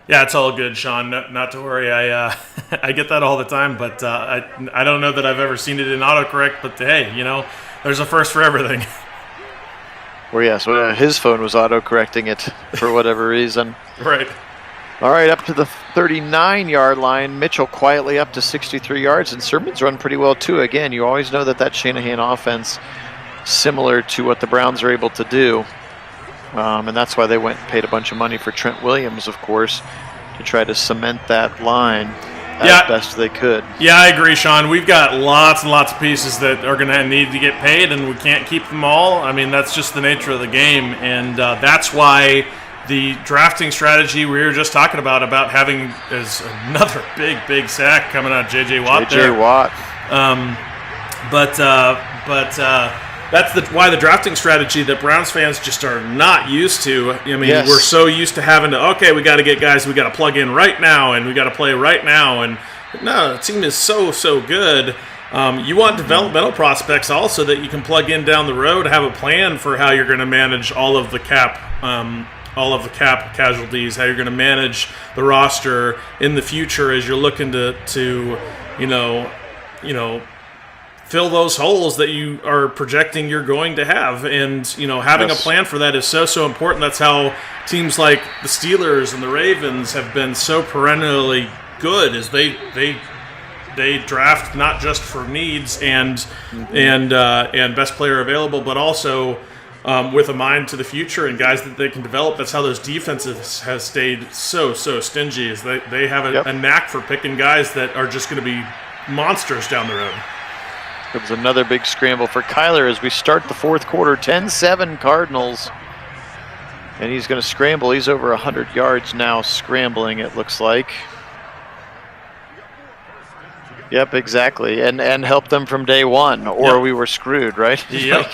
Yeah, it's all good, Sean. Not to worry. I I get that all the time, but I don't know that I've ever seen it in autocorrect. But hey, there's a first for everything. Well, yeah, so his phone was auto-correcting it for whatever reason. Right. All right, up to the 39-yard line. Mitchell quietly up to 63 yards, and Sermon's run pretty well, too. Again, you always know that Shanahan offense, similar to what the Browns are able to do. And that's why they went and paid a bunch of money for Trent Williams, of course, to try to cement that line as best they could. Yeah, I agree, Sean. We've got lots and lots of pieces that are going to need to get paid, and we can't keep them all. I mean, that's just the nature of the game, and that's why the drafting strategy we were just talking about having is another big sack coming out of J.J. Watt there. J.J. Watt. That's why the drafting strategy that Browns fans just are not used to. I mean, We're so used to having to, we got to get guys we got to plug in right now, and we got to play right now. And no, the team is so good. You want developmental prospects also that you can plug in down the road, have a plan for how you're going to manage all of the cap casualties, how you're going to manage the roster in the future as you're looking to fill those holes that you are projecting you're going to have. And, having a plan for that is so important. That's how teams like the Steelers and the Ravens have been so perennially good, is they draft not just for needs and best player available, but also with a mind to the future and guys that they can develop. That's how those defenses have stayed so stingy, is they have a knack for picking guys that are just going to be monsters down the road. It was another big scramble for Kyler as we start the fourth quarter. 10-7 Cardinals. And he's going to scramble. He's over 100 yards now scrambling, it looks like. Yep, exactly. And help them from day one, or we were screwed, right? Yep.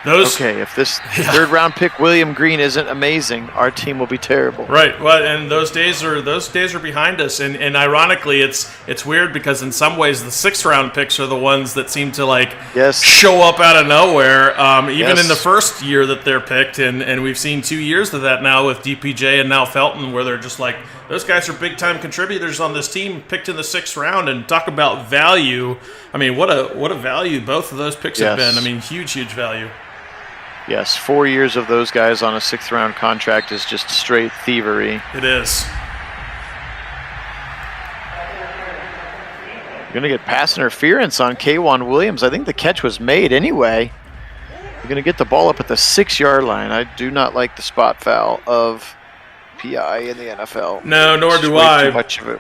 If this third-round pick William Green isn't amazing, our team will be terrible. Right. Well, and those days are behind us. And ironically, it's weird because in some ways the sixth-round picks are the ones that seem to show up out of nowhere. Even in the first year that they're picked, and we've seen 2 years of that now with DPJ and now Felton, where they're just like, those guys are big-time contributors on this team, picked in the sixth round. And talk about value. I mean, what a value both of those picks have been. I mean, huge value. Yes, 4 years of those guys on a sixth-round contract is just straight thievery. It is. You're going to get pass interference on K'Wan Williams. I think the catch was made anyway. You're going to get the ball up at the 6-yard line. I do not like the spot foul of PI in the NFL. No, nor do I.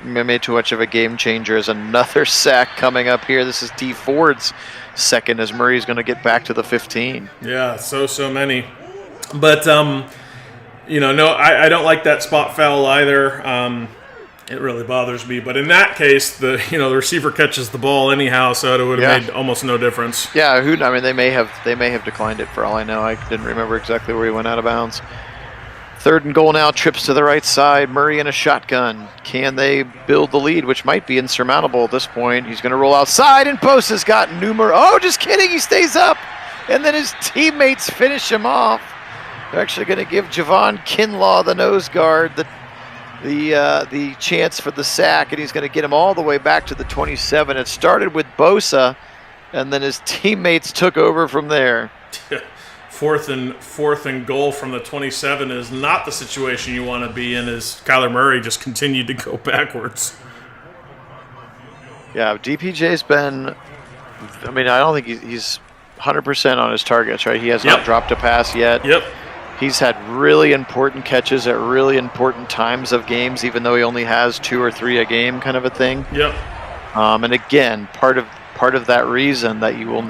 Made too much of a game changer. As another sack coming up here. This is D Ford's second, as Murray's going to get back to the 15. Yeah, so many. But, no, I don't like that spot foul either. It really bothers me. But in that case, the receiver catches the ball anyhow, so it would have made almost no difference. Yeah, they may have declined it for all I know. I didn't remember exactly where he went out of bounds. Third and goal now, trips to the right side. Murray in a shotgun. Can they build the lead, which might be insurmountable at this point? He's going to roll outside, and Bosa's got just kidding, he stays up. And then his teammates finish him off. They're actually going to give Javon Kinlaw, the nose guard, the chance for the sack, and he's going to get him all the way back to the 27. It started with Bosa, and then his teammates took over from there. Fourth and goal from the 27 is not the situation you want to be in, as Kyler Murray just continued to go backwards. Yeah, DPJ's been, I don't think he's 100% on his targets, right? He has not dropped a pass yet. Yep. He's had really important catches at really important times of games, even though he only has 2 or 3 a game, kind of a thing. Yep. And again, part of that reason that you will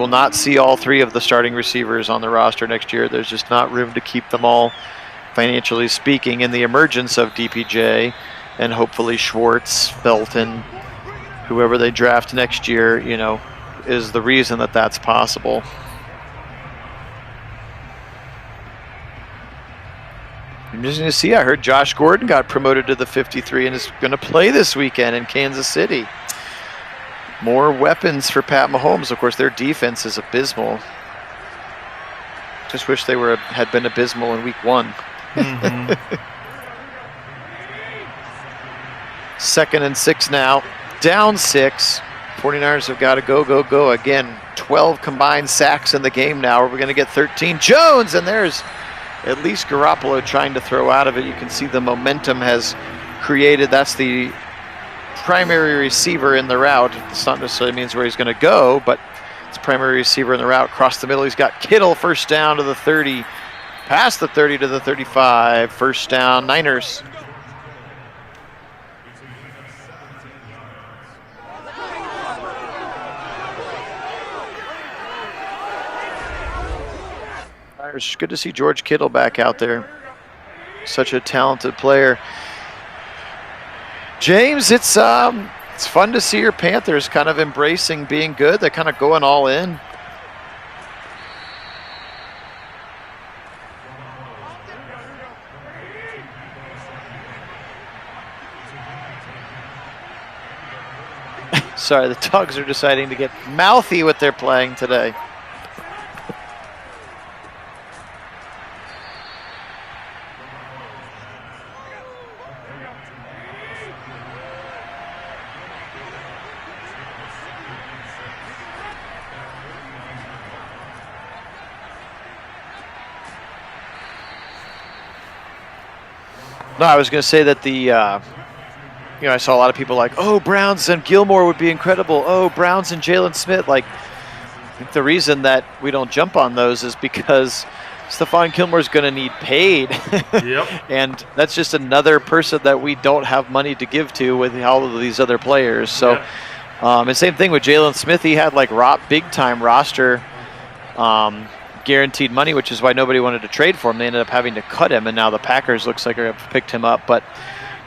not see all 3 of the starting receivers on the roster next year. There's just not room to keep them all, financially speaking. In the emergence of DPJ and hopefully Schwartz, Felton, whoever they draft next year, is the reason that that's possible. I'm just going to see. I heard Josh Gordon got promoted to the 53 and is going to play this weekend in Kansas City. More weapons for Pat Mahomes. Of course, their defense is abysmal. Just wish they had been abysmal in week 1. Mm-hmm. 2nd and 6 now. Down 6. 49ers have got to go. Again, 12 combined sacks in the game now. We're going to get 13. Jones, and there's at least Garoppolo trying to throw out of it. You can see the momentum has created. That's the primary receiver in the route. It's not necessarily means where he's going to go, but it's primary receiver in the route. Across the middle, he's got Kittle, first down to the 30. Past the 30 to the 35. First down, Niners. It's good to see George Kittle back out there. Such a talented player. James, it's fun to see your Panthers kind of embracing being good. They're kind of going all in. Sorry, the Tugs are deciding to get mouthy with their playing today. No, I was going to say that I saw a lot of people like, oh, Browns and Gilmore would be incredible. Oh, Browns and Jalen Smith. Like, I think the reason that we don't jump on those is because Stephon Gilmore's going to need paid. Yep. And that's just another person that we don't have money to give to with all of these other players. So, and same thing with Jalen Smith. He had like big-time roster guaranteed money, which is why nobody wanted to trade for him. They ended up having to cut him, and now the Packers looks like have picked him up. But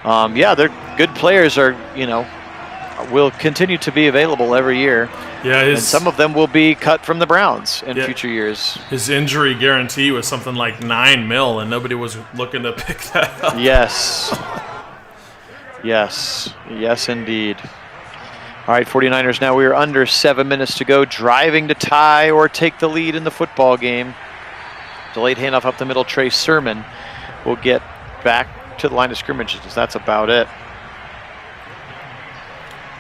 they're good players. Will continue to be available every year. Yeah, and some of them will be cut from the Browns in future years. His injury guarantee was something like $9 million, and nobody was looking to pick that up. Yes. Yes, indeed. All right, 49ers now. We are under 7 minutes to go, driving to tie or take the lead in the football game. Delayed handoff up the middle. Trey Sermon will get back to the line of scrimmage. That's about it.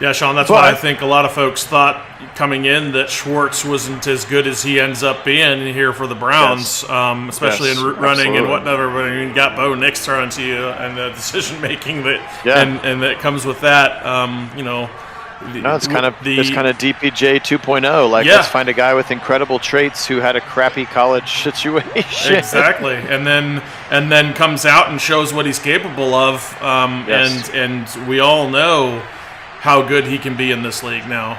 Yeah, Sean, that's why I think a lot of folks thought coming in that Schwartz wasn't as good as he ends up being here for the Browns, especially in running and whatnot. But you got Bo Nix thrown to you and the decision-making and that comes with that, it's kind of DPJ 2.0. Like, let's find a guy with incredible traits who had a crappy college situation. Exactly, and then comes out and shows what he's capable of. And we all know how good he can be in this league now.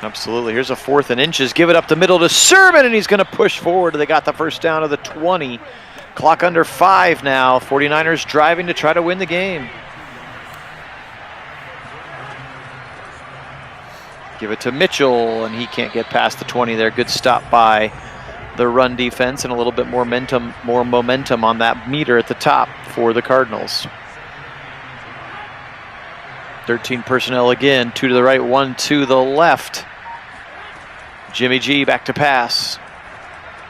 Absolutely. Here's a 4th and inches. Give it up the middle to Sermon, and he's going to push forward. They got the first down of the 20. Clock under 5 now. 49ers driving to try to win the game. Give it to Mitchell, and he can't get past the 20 there. Good stop by the run defense, and a little bit more momentum on that meter at the top for the Cardinals. 13 personnel again, 2 to the right, 1 to the left. Jimmy G back to pass.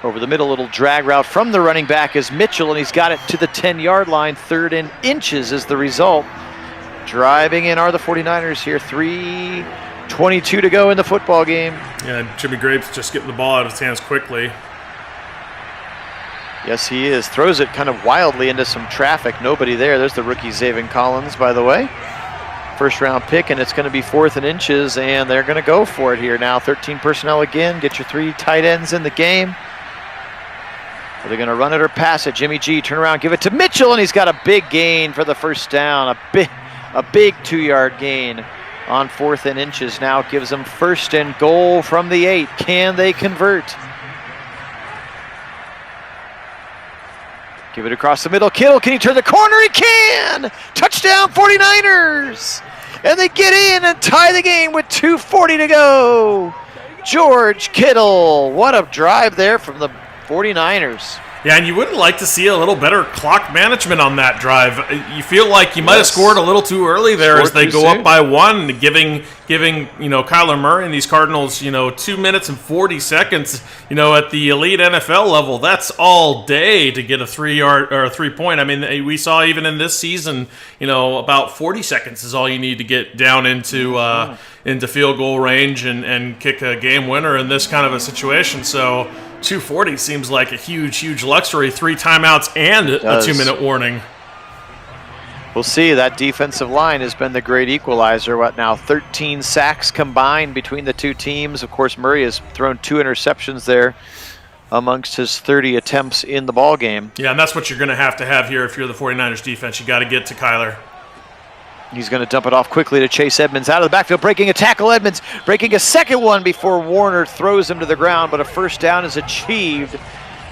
Over the middle, little drag route from the running back is Mitchell, and he's got it to the 10-yard line. 3rd and inches is the result. Driving in are the 49ers here. 3:22 to go in the football game. Yeah, Jimmy Grape's just getting the ball out of his hands quickly. Yes, he is. Throws it kind of wildly into some traffic. Nobody there. There's the rookie Zaven Collins, by the way. First-round pick, and it's going to be 4th and inches, and they're going to go for it here now. 13 personnel again. Get your 3 tight ends in the game. Are they going to run it or pass it? Jimmy G, turn around, give it to Mitchell, and he's got a big gain for the first down. A big 2-yard gain on 4th and inches. Now gives them 1st and goal from the 8. Can they convert? Give it across the middle. Kittle, can he turn the corner? He can! Touchdown 49ers! And they get in and tie the game with 2:40 to go. George Kittle. What a drive there from the 49ers. Yeah, and you wouldn't like to see a little better clock management on that drive. You feel like you might have scored a little too early there as they go up by 1, giving Kyler Murray and these Cardinals 2 minutes and 40 seconds. At the elite NFL level, that's all day to get a 3-yard or a 3-point. I mean, we saw even in this season, about 40 seconds is all you need to get down into field goal range and kick a game winner in this kind of a situation. So 240 seems like a huge luxury. 3 timeouts and a 2-minute warning. We'll see. That defensive line has been the great equalizer. 13 sacks combined between the two teams. Of course, Murray has thrown 2 interceptions there amongst his 30 attempts in the ball game. Yeah, and that's what you're going to have here if you're the 49ers defense. You got to get to Kyler. He's going to dump it off quickly to Chase Edmonds out of the backfield, breaking a tackle. Edmonds breaking a second one before Warner throws him to the ground, but a first down is achieved,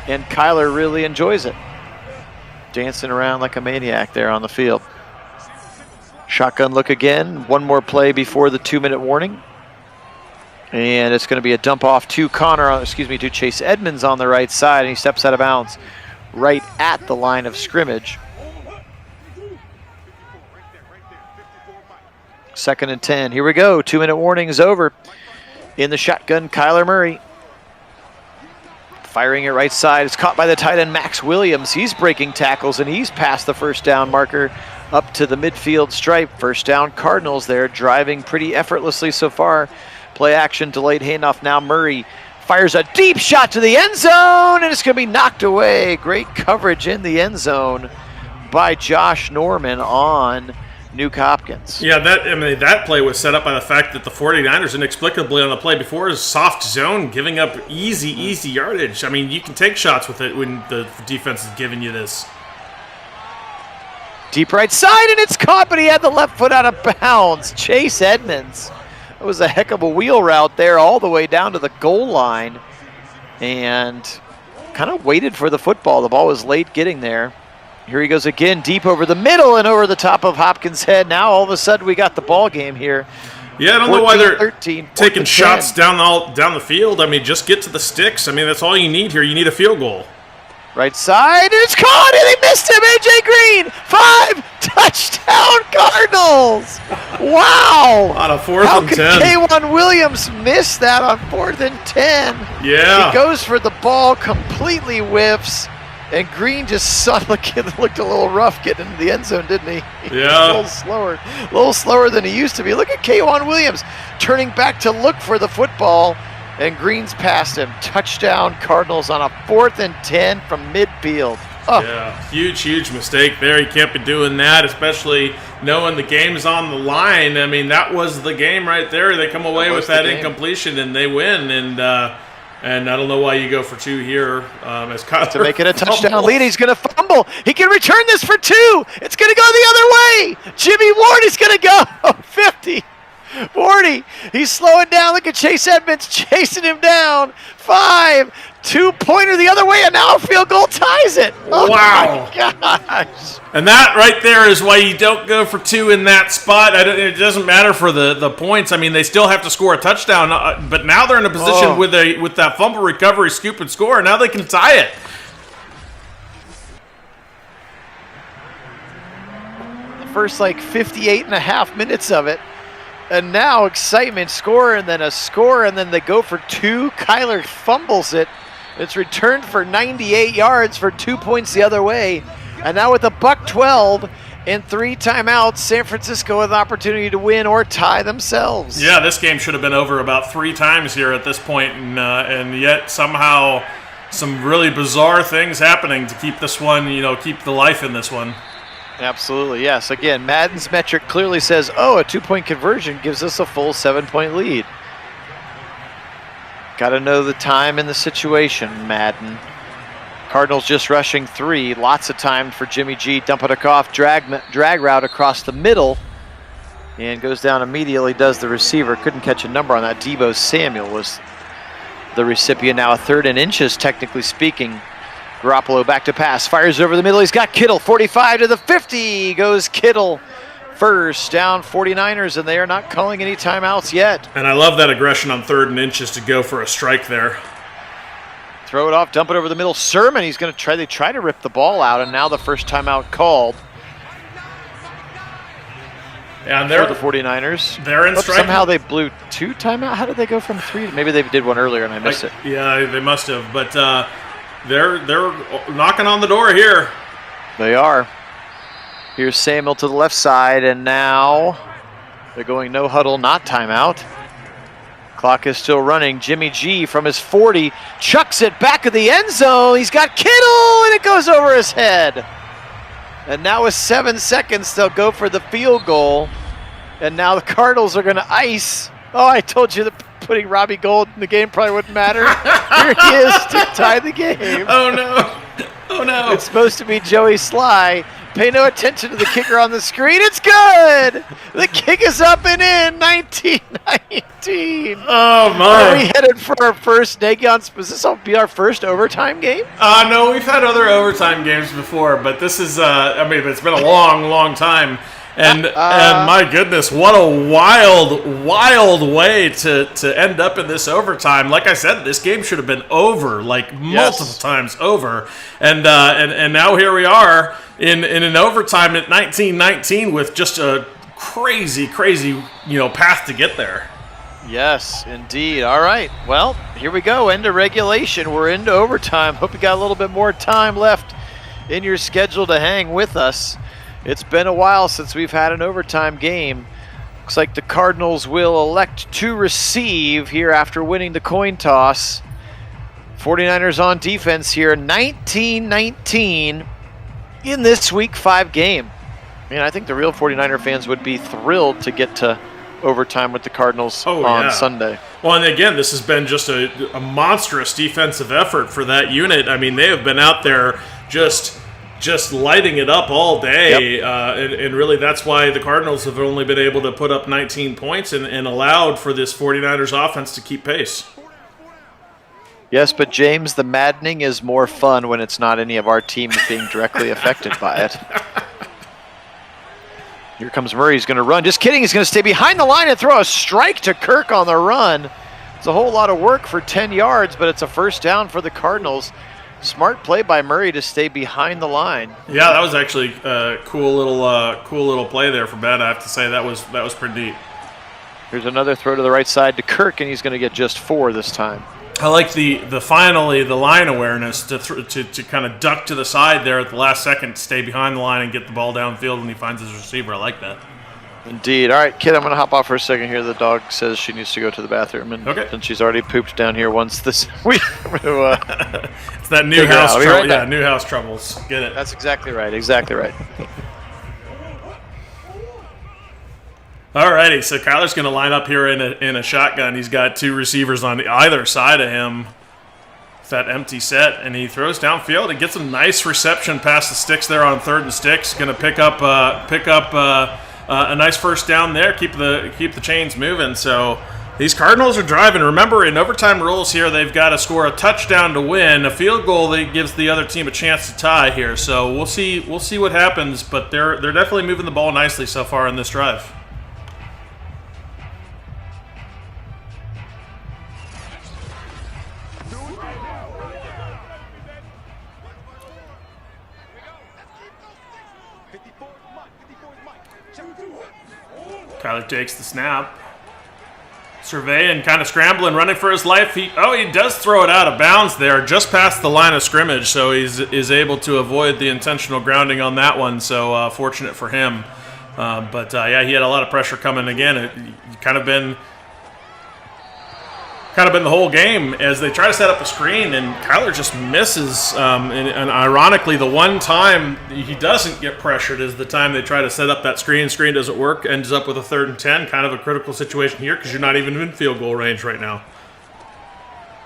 and Kyler really enjoys it. Dancing around like a maniac there on the field. Shotgun look again. One more play before the 2-minute warning. And it's going to be a dump off to to Chase Edmonds on the right side, and he steps out of bounds right at the line of scrimmage. 2nd and 10. Here we go. 2-minute warning is over. In the shotgun, Kyler Murray. Firing it right side. It's caught by the tight end, Max Williams. He's breaking tackles, and he's past the first down marker up to the midfield stripe. First down, Cardinals there, driving pretty effortlessly so far. Play action, delayed handoff. Now Murray fires a deep shot to the end zone, and it's going to be knocked away. Great coverage in the end zone by Josh Norman on Nuke Hopkins. Yeah, that play was set up by the fact that the 49ers inexplicably on the play before is soft zone, giving up easy yardage. I mean, you can take shots with it when the defense is giving you this. Deep right side, and it's caught, but he had the left foot out of bounds. Chase Edmonds. It was a heck of a wheel route there all the way down to the goal line, and kind of waited for the football. The ball was late getting there. Here he goes again, deep over the middle and over the top of Hopkins' head. Now all of a sudden we got the ball game here. Yeah, I don't know why they're taking shots down the field. I mean, just get to the sticks. I mean, that's all you need here. You need a field goal. Right side, and it's caught, and they missed him. A.J. Green, 5, touchdown Cardinals. Wow. On a 4th and 10. How could K1 Williams miss that on 4th and 10? Yeah. He goes for the ball, completely whiffs. And Green just looked a little rough getting into the end zone, didn't he? Yeah. A little slower than he used to be. Look at K1 Williams turning back to look for the football, and Green's past him. Touchdown Cardinals on a 4th and 10 from midfield. Oh. Yeah, huge mistake there. You can't be doing that, especially knowing the game's on the line. I mean, that was the game right there. They come away with that incompletion, and they win. And I don't know why you go for 2 here as Kyler to make it a touchdown lead. He's going to fumble. He can return this for 2. It's going to go the other way. Jimmy Ward is going to go 50, 40. He's slowing down. Look at Chase Edmonds chasing him down. 5, 2-pointer the other way, and now a field goal ties it. Oh, wow. My gosh. And that right there is why you don't go for 2 in that spot. It doesn't matter for the points. I mean, they still have to score a touchdown, but now they're in a position with that fumble recovery, scoop and score. Now they can tie it. The first 58 and a half minutes of it. And now excitement, score, and then a score, and then they go for 2. Kyler fumbles it. It's returned for 98 yards for 2 points the other way. And now with a $1:12 and 3 timeouts, San Francisco with an opportunity to win or tie themselves. Yeah, this game should have been over about 3 times here at this point, and yet somehow some really bizarre things happening to keep this one, keep the life in this one. Absolutely, yes. Again, Madden's metric clearly says, a 2-point conversion gives us a full 7-point lead. Got to know the time and the situation, Madden. Cardinals just rushing 3. Lots of time for Jimmy G. Dumping it off, drag route across the middle. And goes down immediately, does the receiver. Couldn't catch a number on that. Deebo Samuel was the recipient. Now a 3rd and inches, technically speaking. Garoppolo back to pass, fires over the middle. He's got Kittle, 45 to the 50. Goes Kittle. First down 49ers, and they are not calling any timeouts yet. And I love that aggression on 3rd and inches to go for a strike there. throw it off, dump it over the middle. Sermon, he's going to try. They try to rip the ball out, and now the first timeout called. Yeah, and for the 49ers. They're in strike. Somehow they blew 2 timeout. How did they go from 3? Maybe they did one earlier and I missed it. Yeah, they must have. But they're knocking on the door here. They are. Here's Samuel to the left side, and now they're going no huddle, not timeout. Clock is still running. Jimmy G from his 40 chucks it back of the end zone. He's got Kittle, and it goes over his head. And now with 7 seconds, they'll go for the field goal. And now the Cardinals are going to ice. Oh, I told you that putting Robbie Gould in the game probably wouldn't matter. Here he is to tie the game. Oh, no. Oh, no. It's supposed to be Joey Sly. Pay no attention to the kicker on the screen. It's good. The kick is up and in. 19-19. Oh, my. Are we headed for our first Nagy on? Does this will be our first overtime game? No, we've had other overtime games before, but this is, it's been a long, long time. And my goodness, what a wild way to end up in this overtime. Like I said, this game should have been over, multiple times over. And now here we are in an overtime at 19-19 with just a crazy, path to get there. Yes, indeed. All right. Well, here we go. End of regulation. We're into overtime. Hope you got a little bit more time left in your schedule to hang with us. It's been a while since we've had an overtime game. Looks like the Cardinals will elect to receive here after winning the coin toss. 49ers on defense here, 19-19 in this Week 5 game. I think the real 49er fans would be thrilled to get to overtime with the Cardinals on Sunday. Well, and again, this has been just a monstrous defensive effort for that unit. They have been out there just lighting it up all day, and really that's why the Cardinals have only been able to put up 19 points and allowed for this 49ers offense to keep pace. Yes, but James, the maddening is more fun when it's not any of our teams being directly affected by it. Here comes Murray. He's going to run. Just kidding. He's going to stay behind the line and throw a strike to Kirk on the run. It's a whole lot of work for 10 yards, but it's a first down for the Cardinals. Smart play by Murray to stay behind the line. Yeah, that was actually a cool little play there for Ben. I have to say that was pretty neat. Here's another throw to the right side to Kirk, and he's going to get just 4 this time. I like the line awareness to kind of duck to the side there at the last second, stay behind the line and get the ball downfield when he finds his receiver. I like that. Indeed. All right, kid, I'm going to hop off for a second here. The dog says she needs to go to the bathroom, and she's already pooped down here once this week. It's that new house trouble. Right, yeah, new house troubles. Get it. That's exactly right. Exactly right. All righty, so Kyler's going to line up here in a shotgun. He's got 2 receivers on either side of him. That empty set, and he throws downfield and gets a nice reception past the sticks there on 3rd and sticks. Going to pick up a nice first down there. Keep the chains moving. So these Cardinals are driving. Remember, in overtime rules here, they've got to score a touchdown to win. A field goal that gives the other team a chance to tie here. So we'll see what happens. But they're definitely moving the ball nicely so far in this drive. Kyler takes the snap. Surveying, kind of scrambling, running for his life. He does throw it out of bounds there, just past the line of scrimmage, so is able to avoid the intentional grounding on that one, so fortunate for him. But he had a lot of pressure coming again. It kind of been the whole game as they try to set up a screen, and Kyler just misses. And ironically, the one time he doesn't get pressured is the time they try to set up that screen. Screen doesn't work, ends up with a 3rd and 10. Kind of a critical situation here because you're not even in field goal range right now.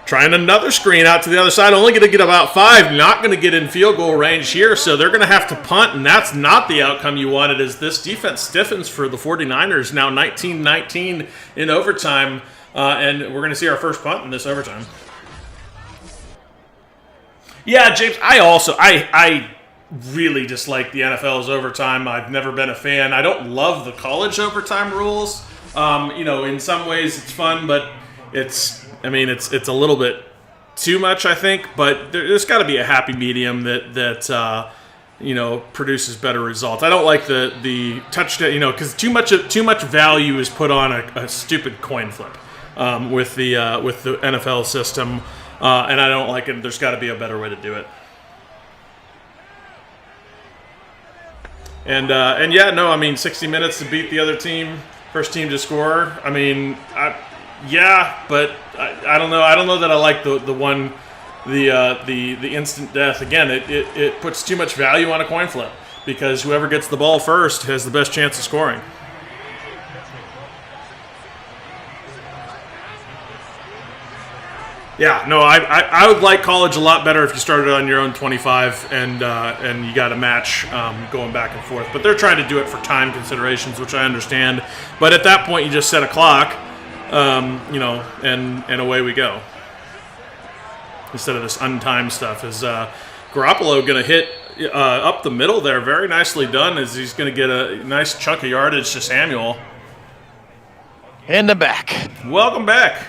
Trying another screen out to the other side, only going to get about 5. Not going to get in field goal range here, so they're going to have to punt, and that's not the outcome you wanted as this defense stiffens for the 49ers. Now 19-19 in overtime. And we're going to see our first punt in this overtime. Yeah, James, I really dislike the NFL's overtime. I've never been a fan. I don't love the college overtime rules. In some ways it's fun, but it's a little bit too much, I think, but there's got to be a happy medium that produces better results. I don't like the touchdown, because too much value is put on a stupid coin flip with the NFL system, and I don't like it. There's got to be a better way to do it. And 60 minutes to beat the other team, first team to score. I mean, but I don't know. I don't know that I like the instant death. Again, it puts too much value on a coin flip because whoever gets the ball first has the best chance of scoring. Yeah, no, I would like college a lot better if you started on your own 25 and you got a match going back and forth. But they're trying to do it for time considerations, which I understand. But at that point, you just set a clock, and away we go. Instead of this untimed stuff. Is Garoppolo going to hit up the middle there? Very nicely done, as he's going to get a nice chunk of yardage to Samuel. And the back. Welcome back.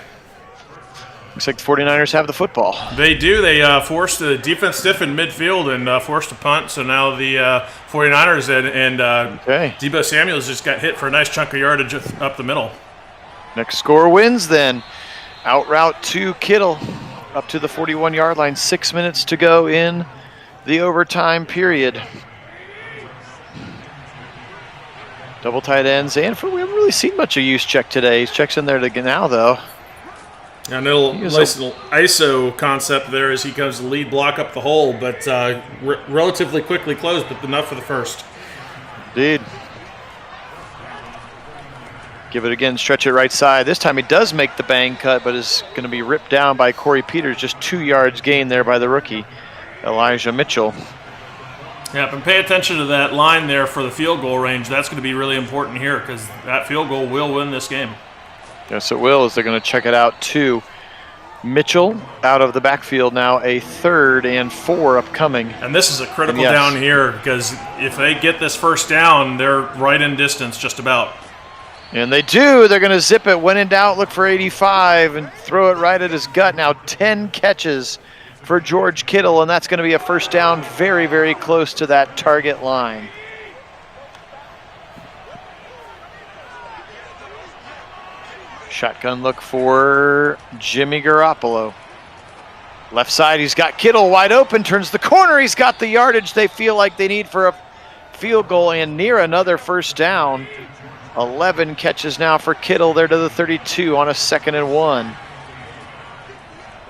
Looks like the 49ers have the football. They do. They forced the defense stiff in midfield and forced a punt. So now the 49ers and Deebo Samuels just got hit for a nice chunk of yardage up the middle. Next score wins then. Out route to Kittle up to the 41-yard line. 6 minutes to go in the overtime period. Double tight ends. And we haven't really seen much of Juszczyk today. He's checks in there now, though. A little nice little ISO concept there as he comes to lead block up the hole, but relatively quickly closed, but enough for the first. Indeed. Give it again, stretch it right side. This time he does make the bang cut, but is going to be ripped down by Corey Peters. Just 2 yards gained there by the rookie, Elijah Mitchell. Yeah, and pay attention to that line there for the field goal range. That's going to be really important here because that field goal will win this game. Yes, it will, as they're going to check it out to Mitchell out of the backfield now, a 3rd and 4 upcoming. And this is a critical down here because if they get this first down, they're right in distance just about. And they do. They're going to zip it when in doubt, look for 85 and throw it right at his gut. Now 10 catches for George Kittle, and that's going to be a first down very, very close to that target line. Shotgun look for Jimmy Garoppolo. Left side, he's got Kittle wide open, turns the corner. He's got the yardage they feel like they need for a field goal and near another first down. 11 catches now for Kittle there to the 32 on a 2nd and 1.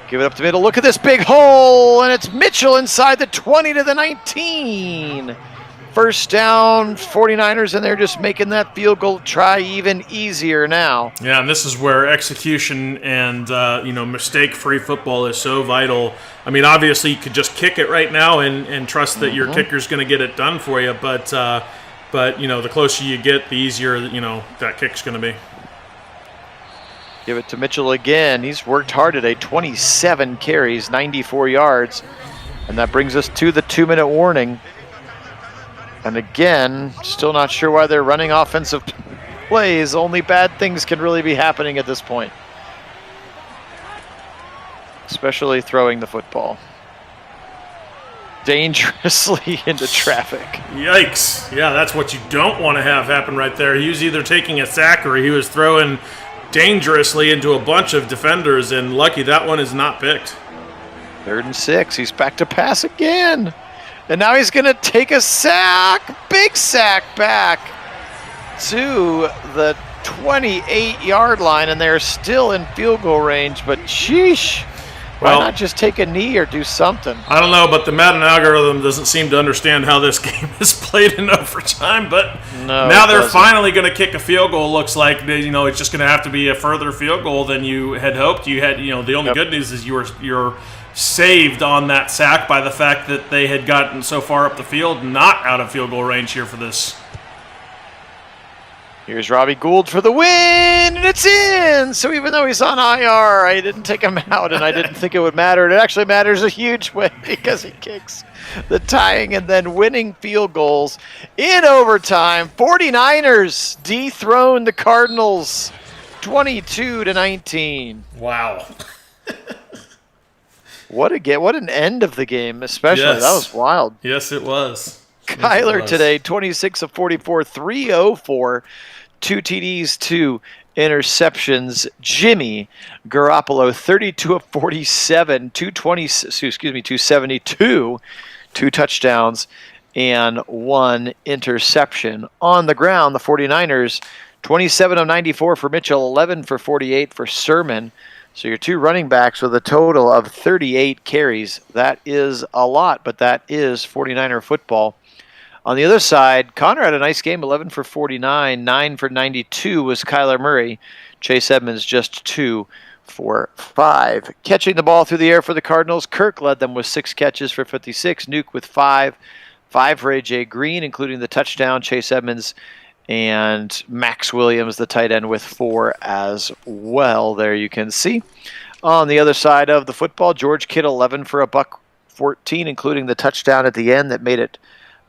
Give it up the middle. Look at this big hole, and it's Mitchell inside the 20 to the 19. First down, 49ers, and they're just making that field goal try even easier now. Yeah, and this is where execution and mistake-free football is so vital. I mean, obviously you could just kick it right now and trust that your kicker's going to get it done for you, but the closer you get, the easier that kick's going to be. Give it to Mitchell again. He's worked hard today. 27 carries, 94 yards, and that brings us to the 2-minute warning. And again, still not sure why they're running offensive plays. Only bad things can really be happening at this point, especially throwing the football dangerously into traffic. Yikes. Yeah, that's what you don't want to have happen right there. He was either taking a sack or he was throwing dangerously into a bunch of defenders, and lucky that one is not picked. 3rd and 6. He's back to pass again. And now he's going to take a sack, big sack back to the 28-yard line, and they're still in field goal range, but sheesh. Why not just take a knee or do something? I don't know, but the Madden algorithm doesn't seem to understand how this game is played in overtime. But now they're finally going to kick a field goal. Looks like it's just going to have to be a further field goal than you had hoped. You had the only good news is you're saved on that sack by the fact that they had gotten so far up the field, not out of field goal range here for this. Here's Robbie Gould for the win, and it's in! So even though he's on IR, I didn't take him out, and I didn't think it would matter. And it actually matters a huge way because he kicks the tying and then winning field goals in overtime. 49ers dethrone the Cardinals 22-19. Wow. What an end of the game, especially. Yes. That was wild. Yes, it was. Kyler today, 26 of 44, 304, 2 TDs, 2 interceptions. Jimmy Garoppolo, 32 of 47, 272, 2 touchdowns, and 1 interception. On the ground, the 49ers, 27 of 94 for Mitchell, 11 for 48 for Sermon. So your 2 running backs with a total of 38 carries. That is a lot, but that is 49er football. On the other side, Connor had a nice game, 11 for 49, 9 for 92 was Kyler Murray. Chase Edmonds just 2 for 5. Catching the ball through the air for the Cardinals, Kirk led them with 6 catches for 56, Nuke with 5 for AJ Green, including the touchdown, Chase Edmonds and Max Williams, the tight end, with 4 as well. There you can see. On the other side of the football, George Kittle, 11 for $114, including the touchdown at the end that made it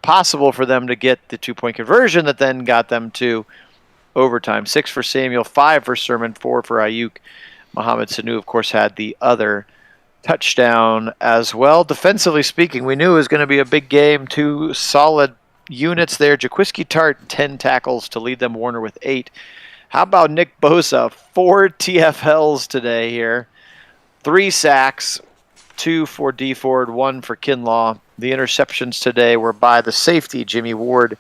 possible for them to get the 2-point conversion that then got them to overtime. 6 for Samuel, 5 for Sermon, 4 for Ayuk. Mohamed Sanu, of course, had the other touchdown as well. Defensively speaking, we knew it was going to be a big game. 2 solid units there. Jaquiski Tart, 10 tackles to lead them. Warner with 8. How about Nick Bosa? 4 TFLs today here. 3 sacks, 2 for D Ford, 1 for Kinlaw. The interceptions today were by the safety, Jimmy Ward,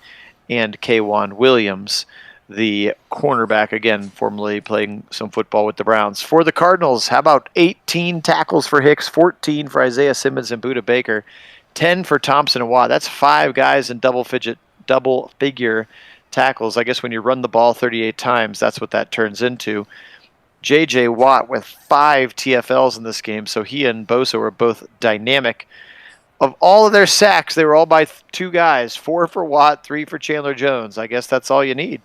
and K'Wan Williams, the cornerback, again, formerly playing some football with the Browns. For the Cardinals, how about 18 tackles for Hicks, 14 for Isaiah Simmons and Budda Baker, 10 for Thompson and Watt. That's 5 guys in double-figure tackles. I guess when you run the ball 38 times, that's what that turns into. J.J. Watt with 5 TFLs in this game, so he and Bosa were both dynamic. Of all of their sacks, they were all by 2 guys, 4 for Watt, 3 for Chandler Jones. I guess that's all you need.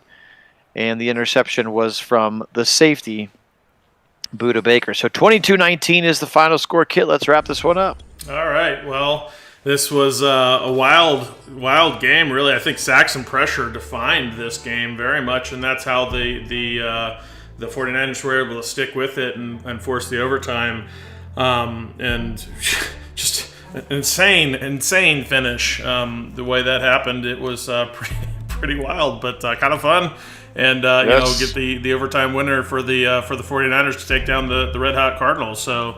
And the interception was from the safety, Budda Baker. So 22-19 is the final score. Kit, let's wrap this one up. All right, well, this was a wild game, really. I think sacks and pressure defined this game very much, and that's how the 49ers were able to stick with it and force the overtime. And just insane finish. The way that happened, it was pretty wild, but kind of fun. And Yes. get the overtime winner for the 49ers to take down the Red Hot Cardinals. So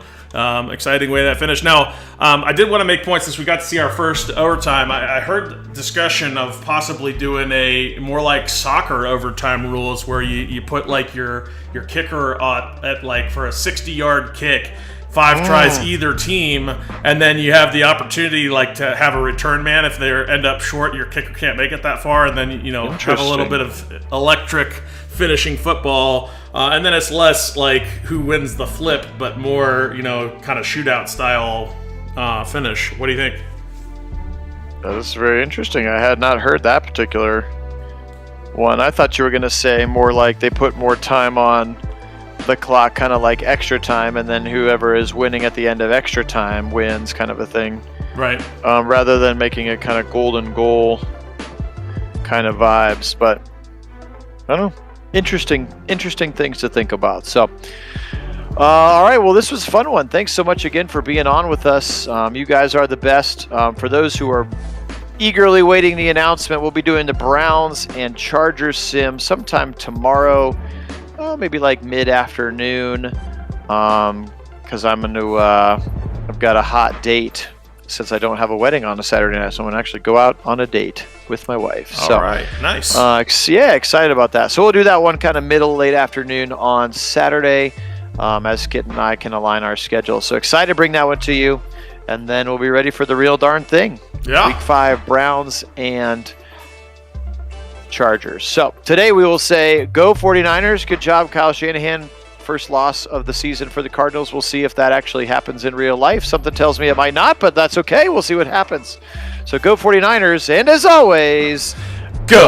exciting way that finished. Now, I did want to make points since we got to see our first overtime. I heard discussion of possibly doing a more like soccer overtime rules where you put like your kicker at like for a 60-yard kick. 5 tries either team, and then you have the opportunity like to have a return man if they end up short. Your kicker can't make it that far, and then have a little bit of electric finishing football, and then it's less like who wins the flip, but more kind of shootout style finish. What do you think? That is very interesting. I had not heard that particular one. I thought you were going to say more like they put more time on the clock, kind of like extra time, and then whoever is winning at the end of extra time wins, kind of a thing. Right. Rather than making it kind of golden goal kind of vibes. But I don't know. Interesting things to think about. So, all right. Well, this was a fun one. Thanks so much again for being on with us. You guys are the best. For those who are eagerly waiting the announcement, we'll be doing the Browns and Chargers sim sometime tomorrow. Maybe like mid-afternoon, because I've got a hot date since I don't have a wedding on a Saturday night, so I'm going to actually go out on a date with my wife. All right, nice. Yeah, excited about that. So we'll do that one kind of late afternoon on Saturday, as Kit and I can align our schedule. So excited to bring that one to you, and then we'll be ready for the real darn thing. Yeah. Week 5, Browns and Chargers. So today we will say go 49ers. Good job, Kyle Shanahan. First loss of the season for the Cardinals. We'll see if that actually happens in real life. Something tells me it might not, but that's okay. We'll see what happens. So go 49ers, and as always, go